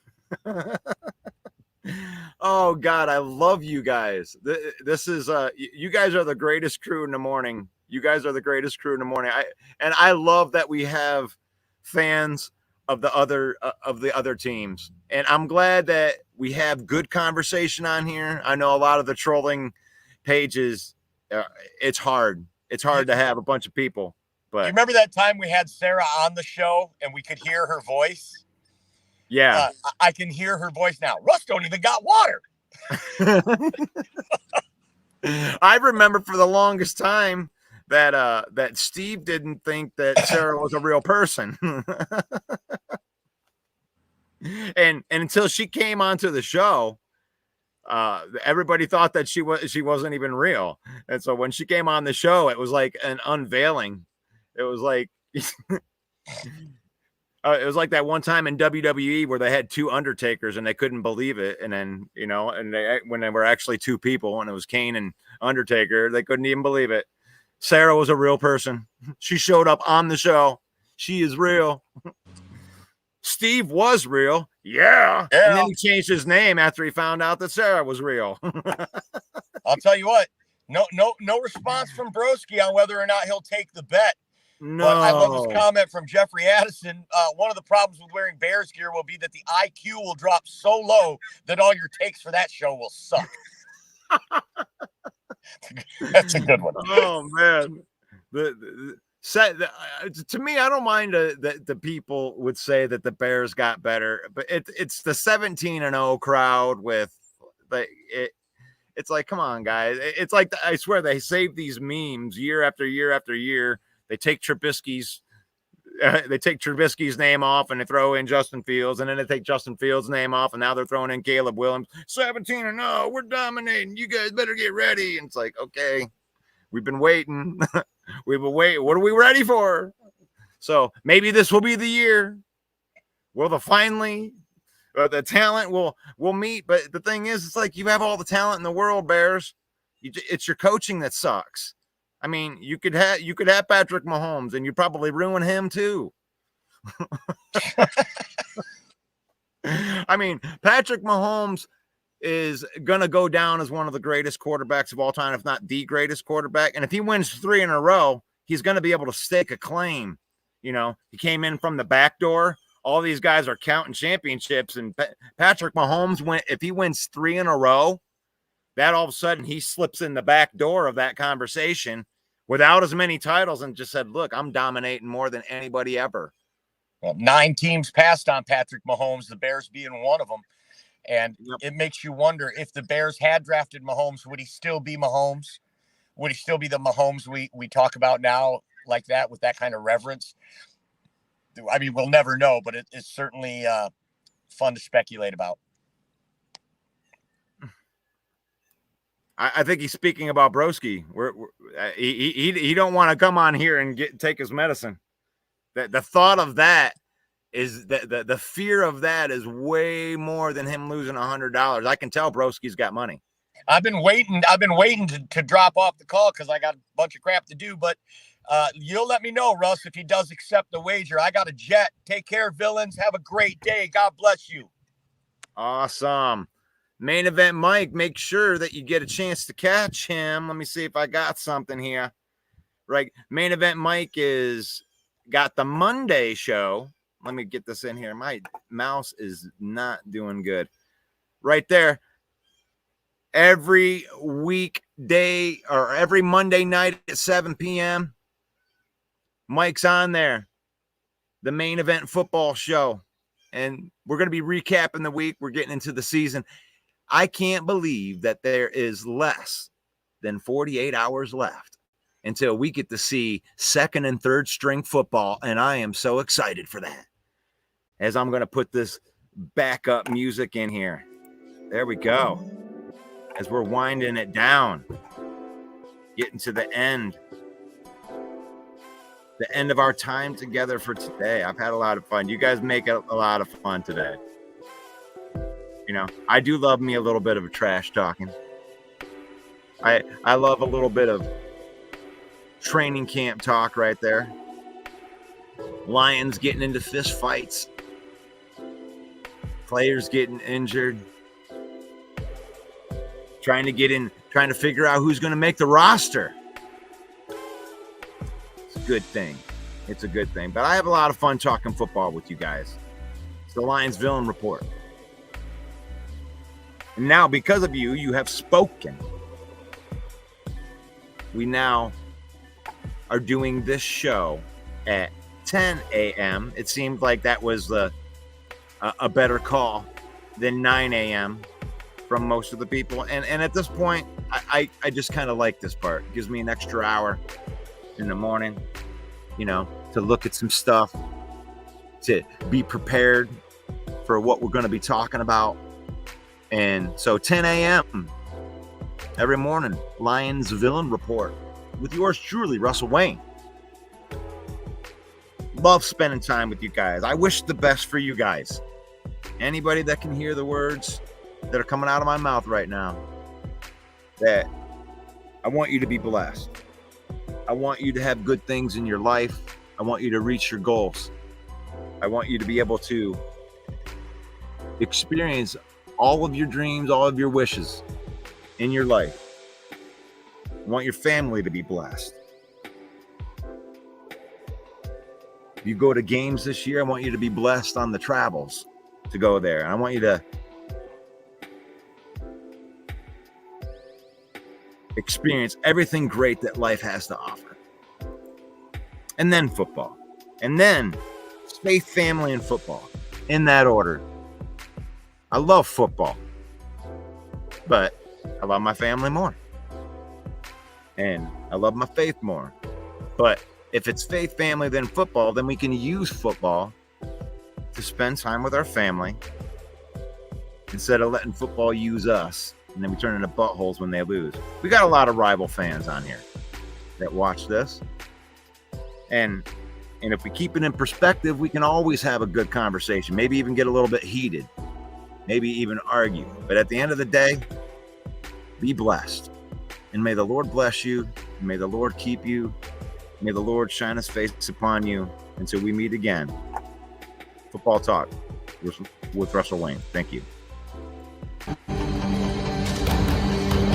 Oh God, I love you guys. This is you guys are the greatest crew in the morning. You guys are the greatest crew in the morning. I love that we have fans of the other teams. And I'm glad that we have good conversation on here. I know a lot of the trolling pages, it's hard. It's hard to have a bunch of people. But you remember that time we had Sarah on the show and we could hear her voice? Yeah. I can hear her voice now. Russ don't even got water. I remember for the longest time that Steve didn't think that Sarah was a real person. and until she came onto the show, everybody thought that she wasn't even real. And so when she came on the show, it was like an unveiling. It was like it was like that one time in WWE where they had two Undertakers and they couldn't believe it. And then, when they were actually two people and it was Kane and Undertaker, they couldn't even believe it. Sarah was a real person. She showed up on the show. She is real. Steve was real. Yeah. And then he changed his name after he found out that Sarah was real. I'll tell you what, no response from Broski on whether or not he'll take the bet. No. But I love his comment from Jeffrey Addison. One of the problems with wearing Bears gear will be that the IQ will drop so low that all your takes for that show will suck. That's a good one. Oh man. To me, I don't mind that the people would say that the Bears got better, but it's the 17-0 crowd with It's like, come on, guys. It's like, I swear they save these memes year after year after year. They take Trubisky's name off and they throw in Justin Fields, and then they take Justin Fields' name off, and now they're throwing in Caleb Williams. 17-0, we're dominating. You guys better get ready. And it's like, okay, we've been waiting. We've been waiting. What are we ready for? So maybe this will be the year. Will the finally the talent will meet? But the thing is, it's like, you have all the talent in the world, Bears. It's your coaching that sucks. I mean, you could have Patrick Mahomes, and you'd probably ruin him too. I mean, Patrick Mahomes is gonna go down as one of the greatest quarterbacks of all time, if not the greatest quarterback. And if he wins 3 in a row, he's gonna be able to stake a claim. You know, he came in from the back door. All these guys are counting championships, and Patrick Mahomes if he wins 3 in a row, that all of a sudden he slips in the back door of that conversation without as many titles, and just said, look, I'm dominating more than anybody ever. Well, 9 teams passed on Patrick Mahomes, the Bears being one of them. And It makes you wonder, if the Bears had drafted Mahomes, would he still be Mahomes? Would he still be the Mahomes we talk about now, like that, with that kind of reverence? I mean, we'll never know, but it's certainly fun to speculate about. I think he's speaking about Broski. He don't want to come on here and take his medicine. The thought of that is the fear of that is way more than him losing $100. I can tell Broski's got money. I've been waiting to drop off the call because I got a bunch of crap to do, but you'll let me know, Russ, if he does accept the wager. I got a jet. Take care, villains. Have a great day. God bless you. Awesome. Main Event Mike, make sure that you get a chance to catch him. Let me see if I got something here. Right. Main Event Mike got the Monday show. Let me get this in here. My mouse is not doing good. Right there. Every weekday or every Monday night at 7 p.m., Mike's on there. The Main Event Football Show. And we're going to be recapping the week. We're getting into the season. I can't believe that there is less than 48 hours left until we get to see second and third string football, and I am so excited for that. As I'm going to put this backup music in here. There we go. As we're winding it down, getting to the end of our time together for today. I've had a lot of fun. You guys make a lot of fun today. You know, I do love me a little bit of a trash talking. I love a little bit of training camp talk right there. Lions getting into fist fights. Players getting injured. Trying to figure out who's going to make the roster. It's a good thing. It's a good thing. But I have a lot of fun talking football with you guys. It's the Lions Villain Report. And now, because of you, you have spoken. We now are doing this show at 10 a.m. It seemed like that was a better call than 9 a.m. from most of the people. And at this point, I just kind of like this part. It gives me an extra hour in the morning, you know, to look at some stuff, to be prepared for what we're going to be talking about. And so 10 a.m. every morning, Lions Villain Report with yours truly, Russell Wayne. Love spending time with you guys. I wish the best for you guys. Anybody that can hear the words that are coming out of my mouth right now, that I want you to be blessed. I want you to have good things in your life. I want you to reach your goals. I want you to be able to experience all of your dreams, all of your wishes in your life. I want your family to be blessed. If you go to games this year, I want you to be blessed on the travels to go there. And I want you to experience everything great that life has to offer. And then football. And then faith, family, and football. In that order. I love football. But I love my family more. And I love my faith more. But if it's faith, family, then football, then we can use football to spend time with our family instead of letting football use us. And then we turn into buttholes when they lose. We got a lot of rival fans on here that watch this. And if we keep it in perspective, we can always have a good conversation, maybe even get a little bit heated, maybe even argue. But at the end of the day, be blessed. And may the Lord bless you. And may the Lord keep you. May the Lord shine his face upon you until we meet again. Football Talk with Russell Wayne. Thank you.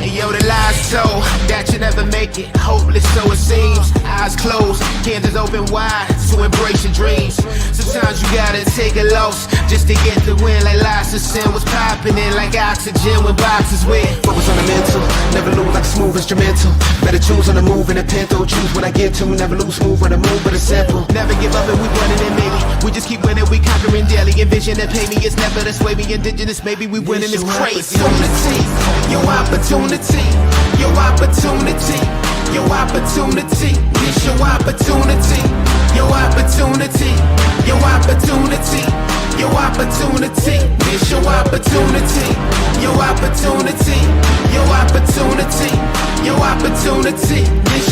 Hey yo, the lies told that you never make it. Hopeless, so it seems. Eyes closed, canvas open wide to embrace your dreams. Sometimes you gotta take a loss just to get the win. Like lots of sin was popping in like oxygen when boxes wet. Focus on the mental, never lose like a smooth instrumental. Better choose on the move in a pinto. Choose what I get to, never lose smooth on the move, but it's simple. Never give up and we running it maybe. We just keep winning, we conquering daily. Envision and pay me, it's never to sway me. Indigenous, maybe we winning, it's crazy. Your opportunity, your opportunity, your opportunity. It's your opportunity, your opportunity, your opportunity, your opportunity. It's your opportunity, your opportunity, your opportunity, your opportunity. It's